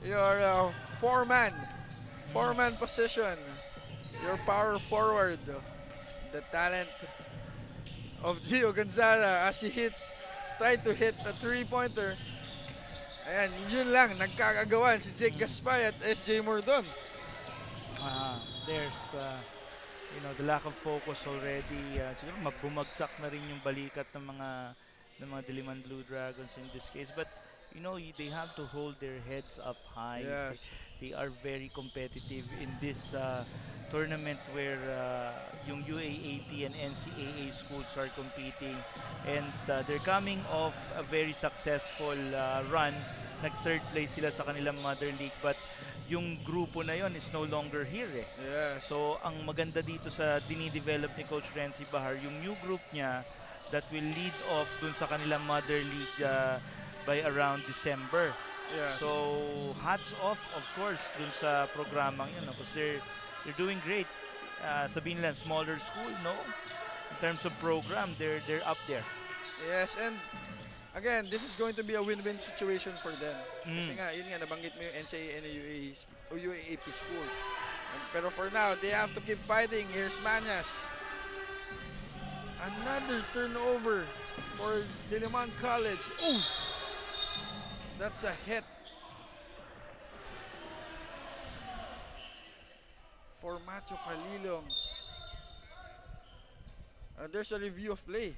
your four-man position. Your power forward. The talent of Gio Gonzaga as he tried to hit a three-pointer. Ayan, yun lang, nagkakagawan si Jake Gaspay at SJ Moore doon. There's the lack of focus already. Siguro bumagsak na rin yung balikat ng mga Diliman Blue Dragons in this case. But they have to hold their heads up high. Yes. They are very competitive in this tournament where yung UAAP and NCAA schools are competing, and they're coming off a very successful run. Nag-third place sila sa kanilang mother league, but yung grupo na yon is no longer here Yes. So ang maganda dito sa dinidevelop ni Coach Renzi Bahar, yung new group niya that will lead off dun sa kanilang mother league by around December. Yes. So hats off of course dun sa programang yun, because they're doing great. Sabihin lang, smaller school, no? In terms of program, they're up there. Yes, and again, this is going to be a win-win situation for them. Kasi nga, yun nga, nabanggit mo yung NCAA and UAAP schools. Pero for now, they have to keep fighting. Here's Manyas. Another turnover for Diliman College. Ooh! That's a hit for Macho Calilong. There's a review of play.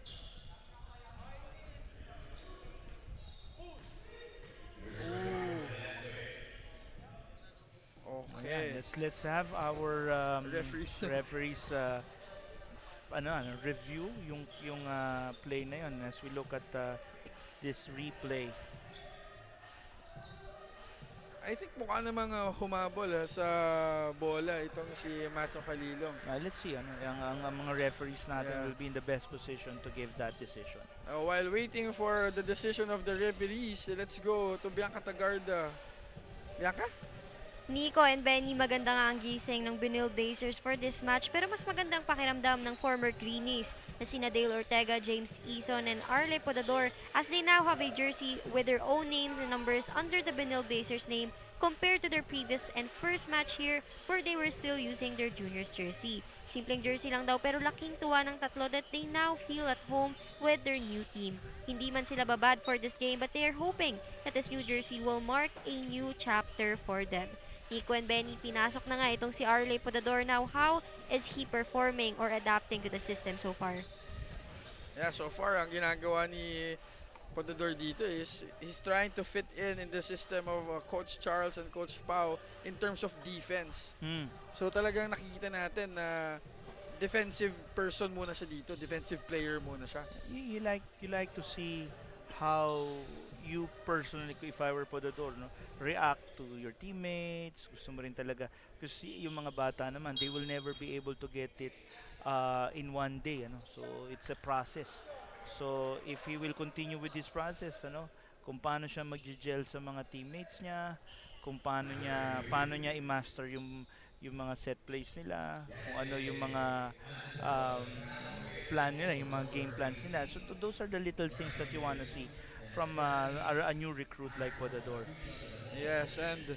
Okay. Yeah, let's have our referees review yung play na yun as we look at this replay. I think mukha namang humabol sa bola itong si Mato Calilong. Let's see, ang mga referees natin will be in the best position to give that decision. While waiting for the decision of the referees, let's go to Bianca Tagarda. Bianca? Nico and Benny, maganda nga ang gising ng Benilde Blazers for this match, pero mas magandang pakiramdam ng former Greenies na sina Dale Ortega, James Eason, and Arle Podador as they now have a jersey with their own names and numbers under the Benilde Blazers name compared to their previous and first match here where they were still using their juniors jersey. Simpleng jersey lang daw pero laking tuwa ng tatlo that they now feel at home with their new team. Hindi man sila babad for this game but they are hoping that this new jersey will mark a new chapter for them. Nico and Benny, pinasok na nga itong si Arle Podador. Now, how is he performing or adapting to the system so far? Yeah, so far, ang ginagawa ni Podador dito is he's trying to fit in the system of Coach Charles and Coach Pau in terms of defense. So talagang nakikita natin na defensive person muna siya dito, defensive player muna siya. You like to see how you personally, if I were Podador, no, react to your teammates. Gusto mo rin talaga kasi yung mga bata naman, they will never be able to get it in one day, so it's a process. So if he will continue with this process, kung paano siya mag-gel sa mga teammates niya, kung paano niya i-master yung mga set plays nila, kung ano yung mga plan nila, yung mga game plans nila. So those are the little things that you want to see from a new recruit like Podador. Yes, and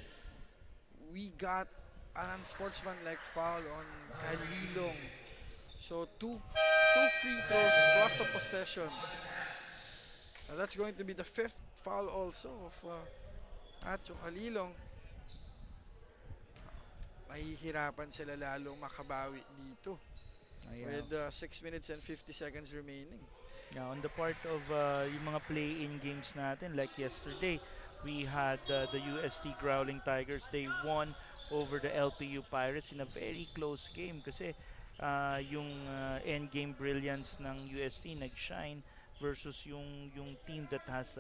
we got an unsportsmanlike foul on Calilong. So two free throws plus a possession. Now that's going to be the 5th foul also of Acho Calilong. Mahihirapan sila lalong makabawi dito with 6 minutes and 50 seconds remaining. Yeah, on the part of yung mga play-in games natin, like yesterday, we had the UST Growling Tigers. They won over the LPU Pirates in a very close game kasi yung end game brilliance ng UST nag-shine versus yung team that has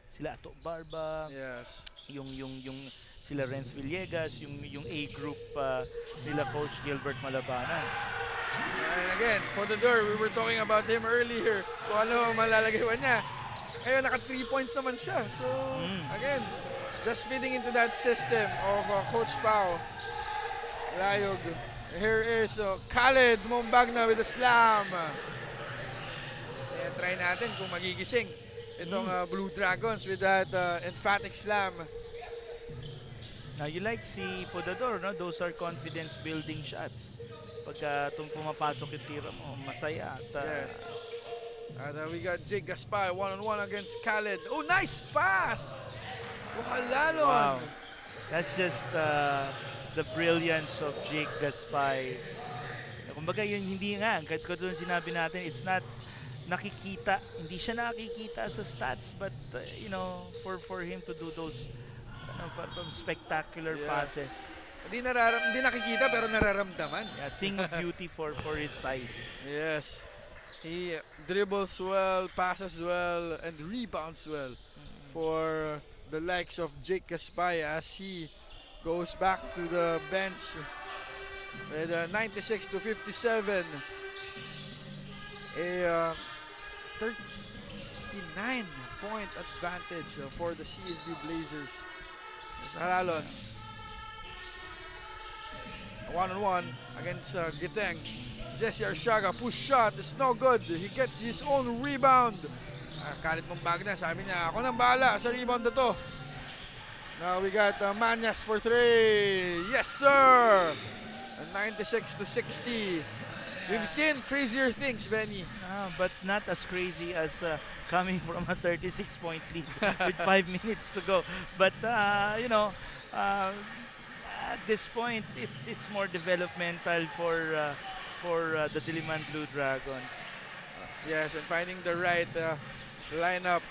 sila Ato Barba, yes, yung sila Renz Villegas, yung A group nila Coach Gilbert Malabanan. And again, Podador, we were talking about him earlier. Kung ano malalagaywan niya. Ngayon, naka 3 points naman siya. So, again, just fitting into that system of Coach Pau. Layog. Here is Khaled Mombagna with a slam. Try natin kung magigising itong Blue Dragons with that emphatic slam. Now, you like si Podador, no? Those are confidence-building shots. Pagka pumapasok yung tira mo, masaya. Yes. And we got Jake Gaspar one-on-one against Khaled. Oh, nice pass! Halalon! Wow. That's just the brilliance of Jake Gaspar. Kumbaga yun, hindi nga. Kahit ko doon sinabi natin, it's not nakikita. Hindi siya nakikita sa stats. But, for him to do those spectacular passes. Hindi nakikita pero nararamdaman. Yeah, thing of beauty for his size. Yes. He dribbles well, passes well, and rebounds well for the likes of Jake Gaspay as he goes back to the bench with 96 to 57. A 39-point advantage for the CSB Blazers. Halalon. One-on-one against Giteng. Jesse Arsiaga, push shot, is no good. He gets his own rebound. Khaled Mombagna, sabi niya, ako nang bahala sa rebound na to. Now we got Manyas for 3. Yes, sir! 96 to 60. We've seen crazier things, Benny. But not as crazy as coming from a 36-point lead with 5 minutes to go. But, at this point, it's more developmental for the Diliman Blue Dragons. Yes, and finding the right lineup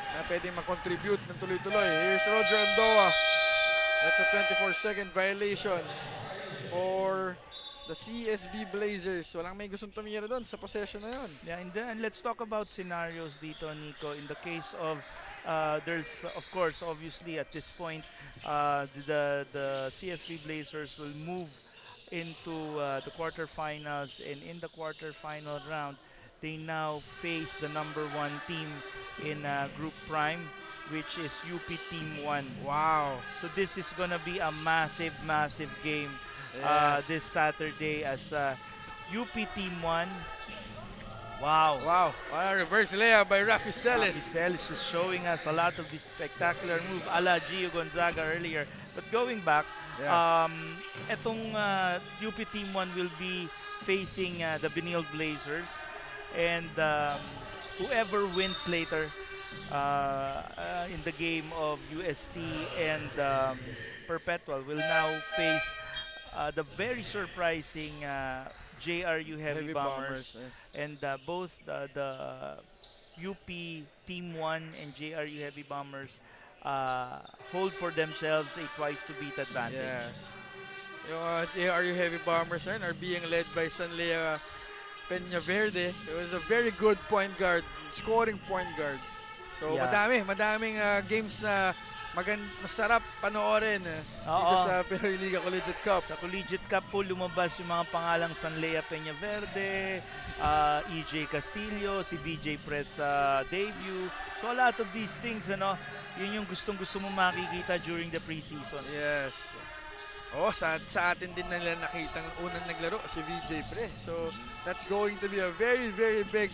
na pwedeng mag-contribute ng tuloy-tuloy. Here's Roger Andoa. That's a 24-second violation for the CSB Blazers. Walang may gustong tumira doon sa possession na yun. Yeah, and let's talk about scenarios dito, Nico. In the case of there's of course, obviously, at this point, the CSB Blazers will move into the quarterfinals, and in the quarterfinal round, they now face the number one team in Group Prime, which is UP Team 1. Wow. So this is gonna be a massive, massive game Yes. this Saturday as UP Team 1. Wow. Wow. What a reverse layup by Rafi Celis. Celis is showing us a lot of this spectacular move a la Gio Gonzaga earlier. But going back, Yeah. etong UP Team 1 will be facing the Benilde Blazers. And whoever wins later in the game of UST and Perpetual will now face the very surprising JRU Heavy Bombers. And both the UP Team 1 and JRU Heavy Bombers hold for themselves a twice-to-beat advantage. Yes. Yung JRU Heavy Bombers are being led by Sanlea Peñaverde. It was a very good point guard, scoring point guard. So Yeah. madaming games na masarap panoorin dito sa Pinoyliga Collegiate Cup. Sa Collegiate Cup po, lumabas yung mga pangalang Sanlea Peñaverde, EJ Castillo, si VJ Press debut. So a lot of these things, yun yung gustong-gusto mo makikita during the preseason. Yes. Sa atin din nila nakitang unang naglaro si VJ Pre. So that's going to be a very, very big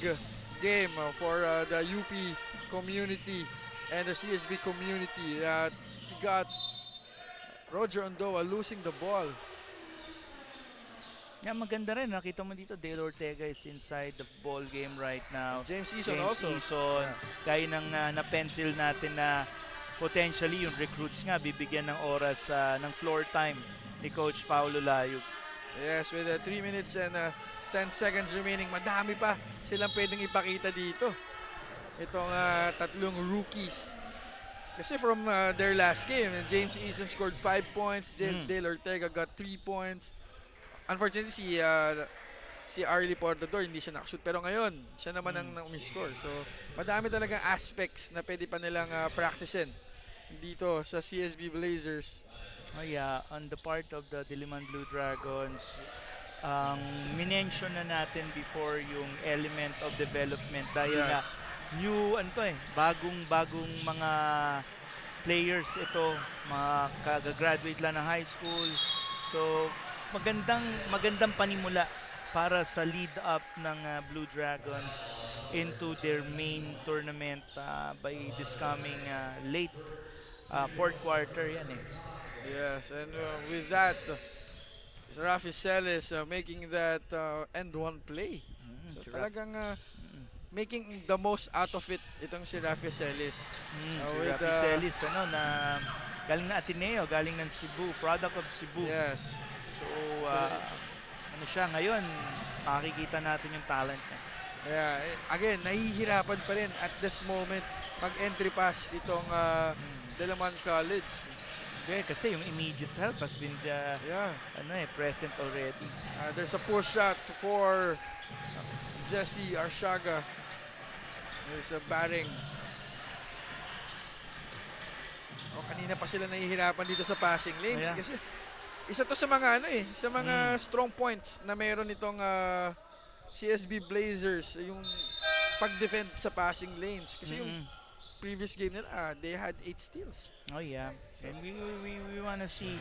game for the UP community and the CSB community. We got Roger Ondoa losing the ball. Yeah, maganda rin. Nakita mo dito, Dale Ortega is inside the ball game right now. James Eason also. Eason. Gaya ng na-pencil natin na potentially yung recruits nga bibigyan ng oras ng floor time ni Coach Paulo Layug. Yes, with 3 minutes and 10 seconds remaining, madami pa silang pwedeng ipakita dito. Itong tatlong rookies. Kasi from their last game, James Eason scored 5 points, Dale Ortega got 3 points. Unfortunately, si Arlie Portador hindi siya nakashoot. Pero ngayon, siya naman ang umiscore. So, madami talagang aspects na pwede pa nilang practicein dito sa CSB Blazers. Oh yeah, on the part of the Diliman Blue Dragons, minention na natin before yung element of development dahil na new bagong mga players ito, mga kagagraduate lang ng high school. So magandang panimula para sa lead up ng Blue Dragons into their main tournament by this coming late fourth quarter yan eh. Yes, and with that, Rafi Celis making that end one play. So talagang making the most out of it itong si Rafi Celis. Si Rafi Celis na galing na Ateneo, galing ng Cebu, product of Cebu. Yes. So siya ngayon, makikita natin yung talent niya. Yeah, again, nahihirapan pa rin at this moment mag-entry pass itong DILIMAN College. Okay, kasi yung immediate help has been present already. There's a push shot for Jesse Arshaga. There's a batting. Kanina pa sila nahihirapan dito sa passing lanes kasi isa to sa mga sa mga strong points na meron itong CSB Blazers, yung pag-defend sa passing lanes kasi yung previous game nila, they had 8 steals. Oh yeah. So, and we want to see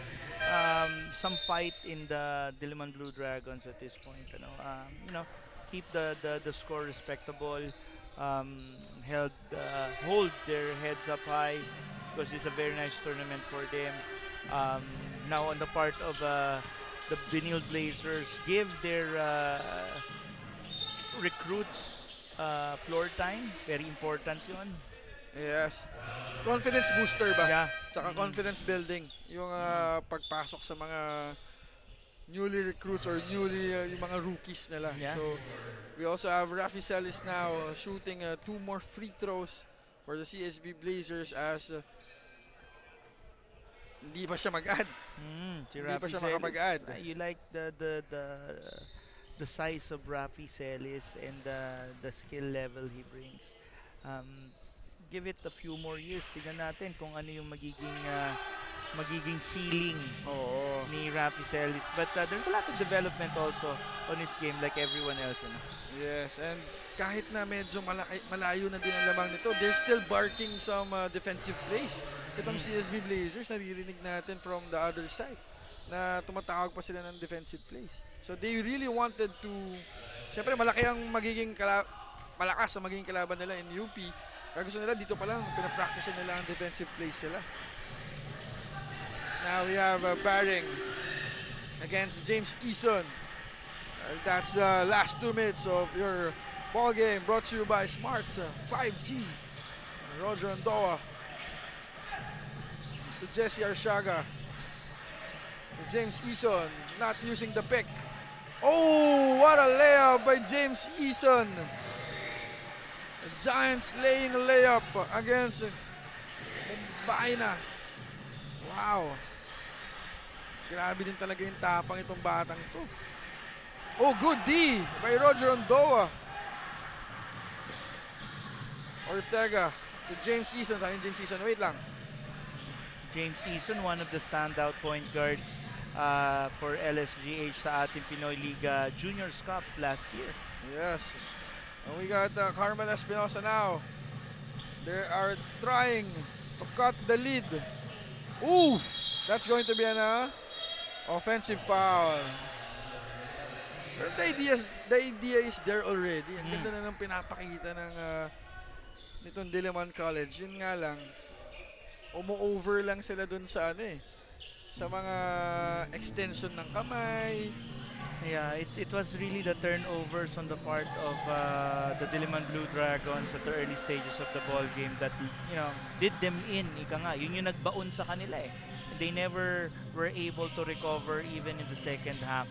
some fight in the Diliman Blue Dragons at this point. Keep the score respectable, hold their heads up high because it's a very nice tournament for them. Now on the part of the Benilde Blazers, give their recruits floor time. Very important yun. Yes. Confidence booster ba? Yeah. Tsaka confidence building. Yung pagpasok sa mga newly recruits or yung mga rookies nila. Yeah. So, we also have Rafi Celis now shooting 2 more free throws for the CSB Blazers as hindi pa siya mag-add. Si Hindi pa Rafi siya Celis, makapag-add. you like the size of Rafi Celis and the skill level he brings. give it a few more years. Tignan natin kung ano yung magiging ceiling Oo. ni Rafi Celis. But there's a lot of development also on his game like everyone else. Ano? Yes, and kahit na medyo malayo na din ang lamang nito, they're still barking some defensive plays. Itong CSB Blazers, naririnig natin from the other side na tumatawag pa sila ng defensive plays. So they really wanted to, siyempre malaki ang malakas ang magiging kalaban nila in UP. Kaya gusto nila dito pa lang, pinapractice nila ang defensive plays sila. Now we have Baring against James Eason. That's the last 2 minutes of your ball game, brought to you by Smart's 5G. Roger Andoa to Jesse Arsiaga. To James Eason, not using the pick. Oh, what a layup by James Eason. The Giants laying a layup against Mumbaina. Wow. Grabe din talaga yung tapang itong batang to. Oh, good D by Roger Ondoa. Ortega to James Eason. Saan yung James Eason? Wait lang. James Eason, one of the standout point guards for LSGH sa ating Pinoyliga Juniors Cup last year. Yes. And we got Carmel Espinosa now. They are trying to cut the lead. Ooh! That's going to be an offensive foul. Pero the idea is there already. Ang ganda na ng pinapakita ng nitong DILIMAN College. Yun nga lang, umu-over lang sila dun sa sa mga extension ng kamay. Yeah, it was really the turnovers on the part of the Diliman Blue Dragons at the early stages of the ball game that did them in. Ika nga, yun yung nagbaon sa kanila eh. They never were able to recover even in the second half,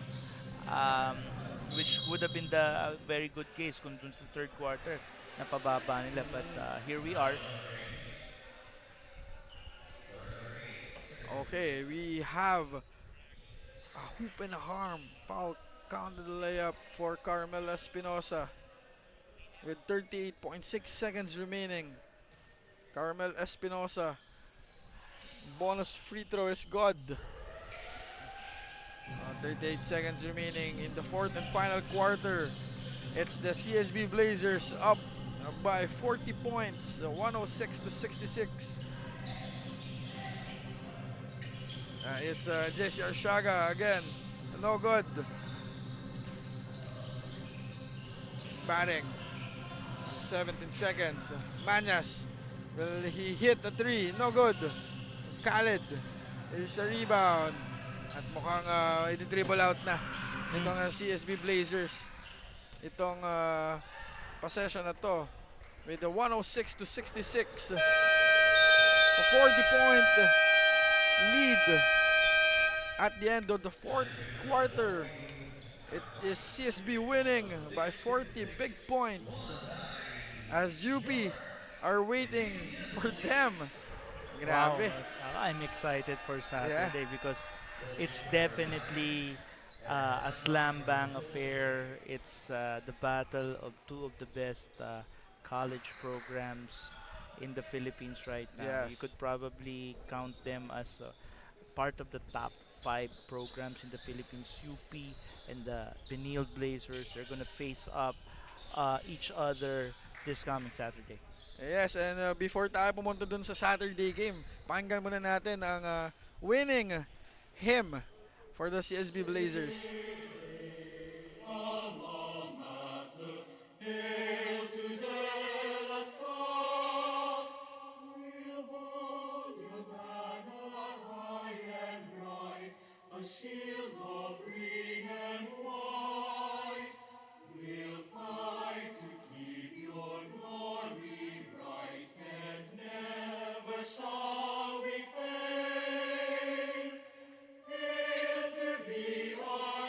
which would have been the very good case kung dun sa third quarter napababa nila. But here we are. Okay, we have a hoop and a harm. Foul counted the layup for Carmel Espinosa with 38.6 seconds remaining. Carmel Espinosa, bonus free throw is good. 38 seconds remaining in the fourth and final quarter. It's the CSB Blazers up by 40 points, 106-66. It's Jesse Arsiaga again. No good. Batting. 17 seconds. Manyas. Will he hit the 3? No good. Khaled is a rebound. At mukhang i-dribble out na itong CSB Blazers. Itong possession na to. With the 106-66. A 40-point lead at the end of the fourth quarter. It is CSB winning by 40 big points as UP are waiting for them. Grabe. Wow. I'm excited for Saturday because it's definitely a slam bang affair. It's the battle of two of the best college programs in the Philippines right now. Yes. You could probably count them as part of the top 5 programs in the Philippines. UP and the BENILDE Blazers are going to face up each other this coming Saturday. Yes, and before tayo pumunta dun sa Saturday game, pakinggan muna natin ang winning hymn for the CSB Blazers. Shield of green and white, we'll fight to keep your glory bright, and never shall we fail. Hail to thee, our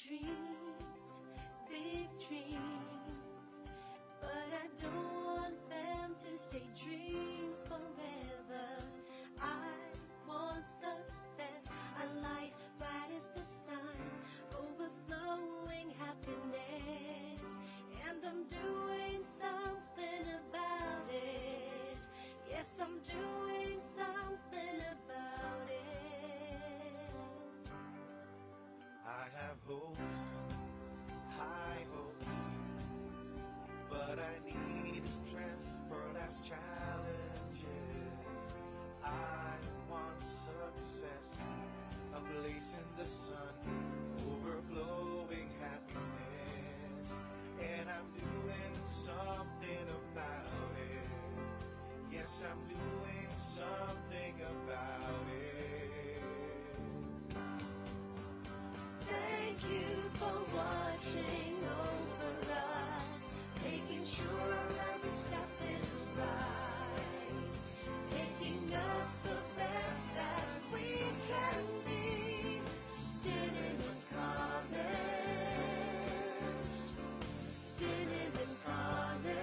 dreams, big dreams, but I don't want them to stay dreams forever. I want success, a life bright as the sun, overflowing happiness, and I'm doing something about it. Yes, I'm doing something about it. I have hopes, high hopes, but I need strength for life's challenges. I want success, a place in the sun, overflowing happiness, and I'm doing something about it. Yes, I'm doing something about it. Thank you for watching over us, making sure every step is right, making us the best that we can be. DILIMAN College, DILIMAN College,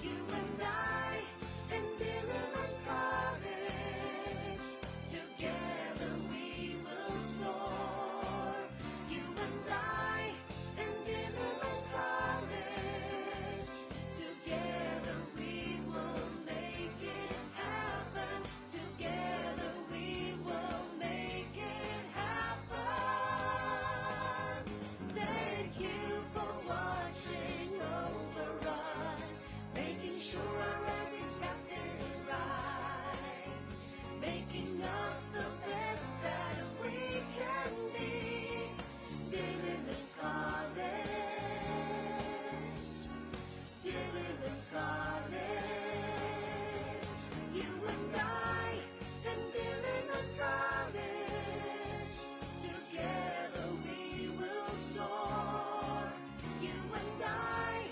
you and I and DILIMAN College, together we will soar. You and I and DILIMAN College, together we will make it happen. Together we will make it happen. Thank you for watching over us, making sure every step is right, making us the best that we can be. DILIMAN College, DILIMAN College, you and I and DILIMAN College, together we will soar. You and I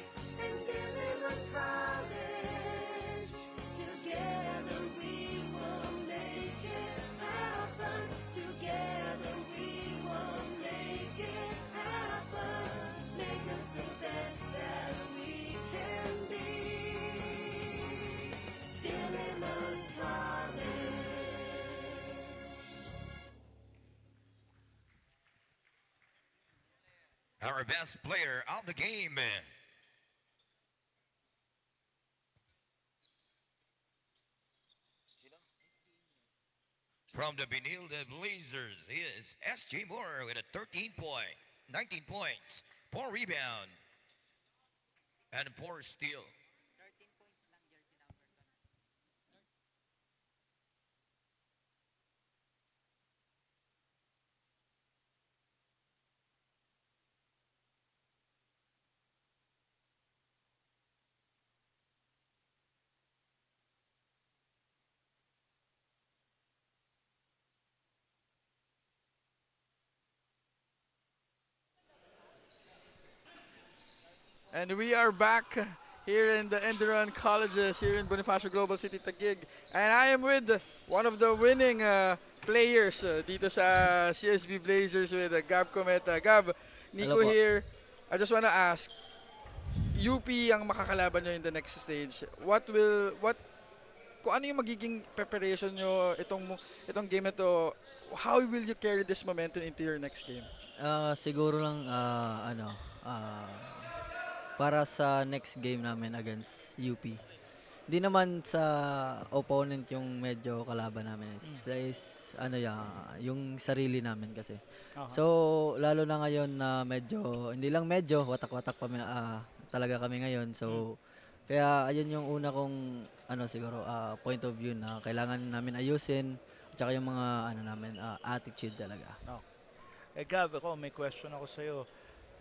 and DILIMAN College, together we will make it happen. Together we will make it happen. Make us the best that we can be. DILIMAN College. Our best player of the game. From the Benilde Blazers is S.J. Moore with a 19 points, 4 rebound, and 4 steal. And we are back here in the ENDERUN colleges here in Bonifacio Global City, Taguig. And I am with one of the winning players dito sa CSB Blazers with Gab Cometa. Gab, Nico Hello po. here. I just want to ask, UP ang makakalaban nyo in the next stage. Kung ano yung magiging preparation nyo itong game na to, how will you carry this momentum into your next game? Siguro lang para sa next game namin against UP. Hindi naman sa opponent yung medyo kalaban namin. Yung sarili namin kasi. So, lalo na ngayon na hindi lang medyo, watak-watak pa talaga kami ngayon. So, kaya ayun yung una kong siguro point of view na kailangan namin ayusin, at saka yung mga attitude talaga. Gab, may question ako sa'yo.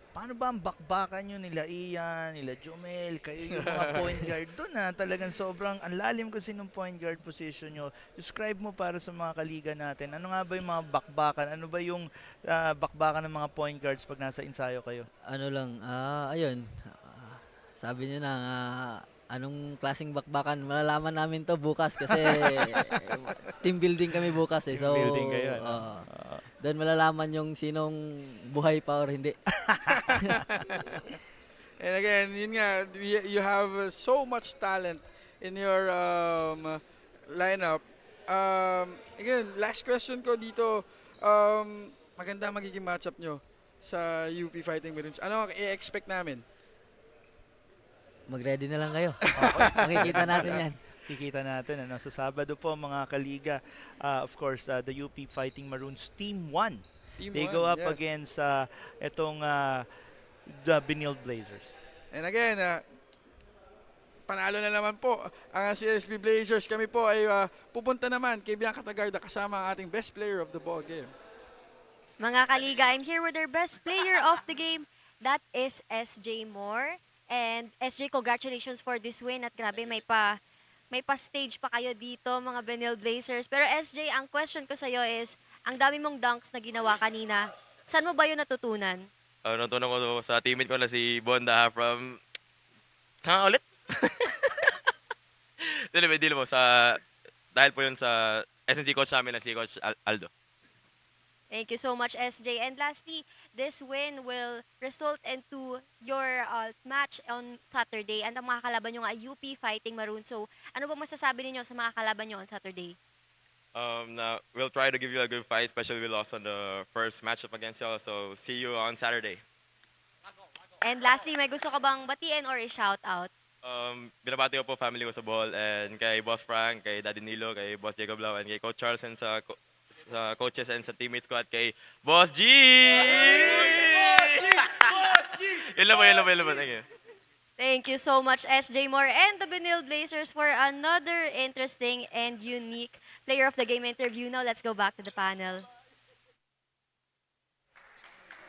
Paano ba ang bakbakan nyo nila Ian, nila Jomel, kayo yung mga point guard doon talagang sobrang ang lalim kasi ng point guard position nyo. Describe mo para sa mga kaliga natin. Ano nga ba yung mga bakbakan? Ano ba yung bakbakan ng mga point guards pag nasa ensayo kayo? Ayun. Sabi niyo na anong klaseng bakbakan, malalaman namin to bukas kasi team building kami bukas eh. Team building kayo. Doon malalaman yung sinong buhay pa or hindi. And again, yun nga, you have so much talent in your lineup. Again, last question ko dito, maganda magiging matchup nyo sa UP Fighting Maroons. Ano ang i-expect namin? Mag-ready na lang kayo. Makikita natin yan. Kikita natin ano sa Sabado po mga kaliga. Of course, the UP Fighting Maroons Team 1. They go up against itong the BENILDE Blazers. And again, panalo na naman po ang CSB Blazers. Kami po ay pupunta naman kay Bianca Tagarda kasama ang ating best player of the ball game. Mga kaliga, I'm here with our best player of the game. That is SJ Moore. And SJ, congratulations for this win. At grabe, may pa-stage pa kayo dito, mga BENILDE Blazers. Pero SJ, ang question ko sa'yo is, ang dami mong dunks na ginawa kanina, saan mo ba yun natutunan? Natutunan ko sa teammate ko na si Bonda from... Saan ulit? Dili mo, dahil po yun sa SNC coach namin na si Coach Aldo. Thank you so much, SJ. And lastly, this win will result into your match on Saturday. And ang mga kalaban nyo nga, UP Fighting Maroons. So, ano ba masasabi ninyo sa mga kalaban nyo on Saturday? We'll try to give you a good fight, especially we lost on the first matchup against y'all. So, see you on Saturday. And lastly, may gusto ka bang batiin or i-shout out? Binabati ko po family ko sa Bohol and kay Boss Frank, kay Daddy Nilo, kay Boss Jacob Lau, and kay Coach Charles and sa coaches and sa teammates ko at kay Boss G! Yun lang po. Thank you. Thank you so much, SJ Moore and the BENILDE Blazers for another interesting and unique player of the game interview. Now, let's go back to the panel.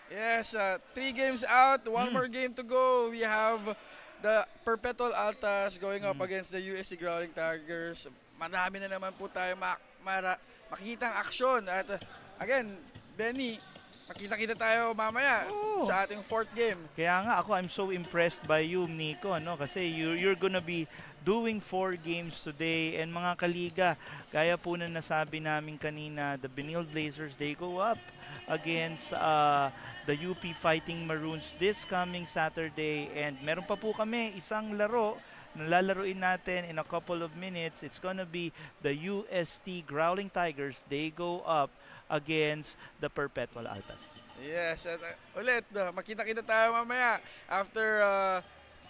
Yes, 3 games out, 1 more game to go. We have the Perpetual Altas going up against the USC Growling Tigers. Marami na naman po tayo makikitang aksyon. At again, Benny, makita-kita tayo mamaya sa ating 4th game. Kaya nga ako, I'm so impressed by you, Nico, no? Kasi you're gonna be doing 4 games today. And mga kaliga, gaya po na nasabi namin kanina, the BENILDE Blazers, they go up against the UP Fighting Maroons this coming Saturday. And meron pa po kami isang laro na lalaruin natin in a couple of minutes. It's gonna be the UST Growling Tigers. They go up against the Perpetual Altas. Yes, at ulit, makita-kita tayo mamaya after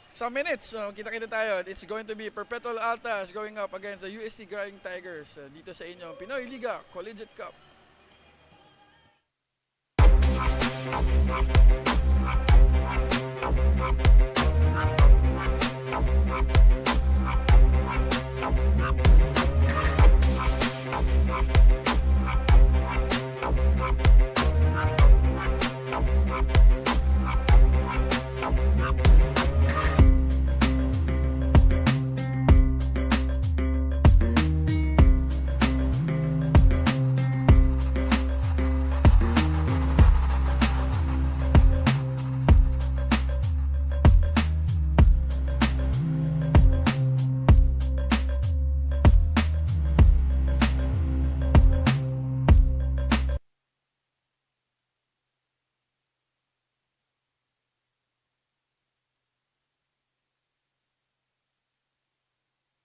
some minutes. Makita-kita tayo. It's going to be Perpetual Altas going up against the UST Growling Tigers dito sa inyong Pinoyliga Collegiate Cup.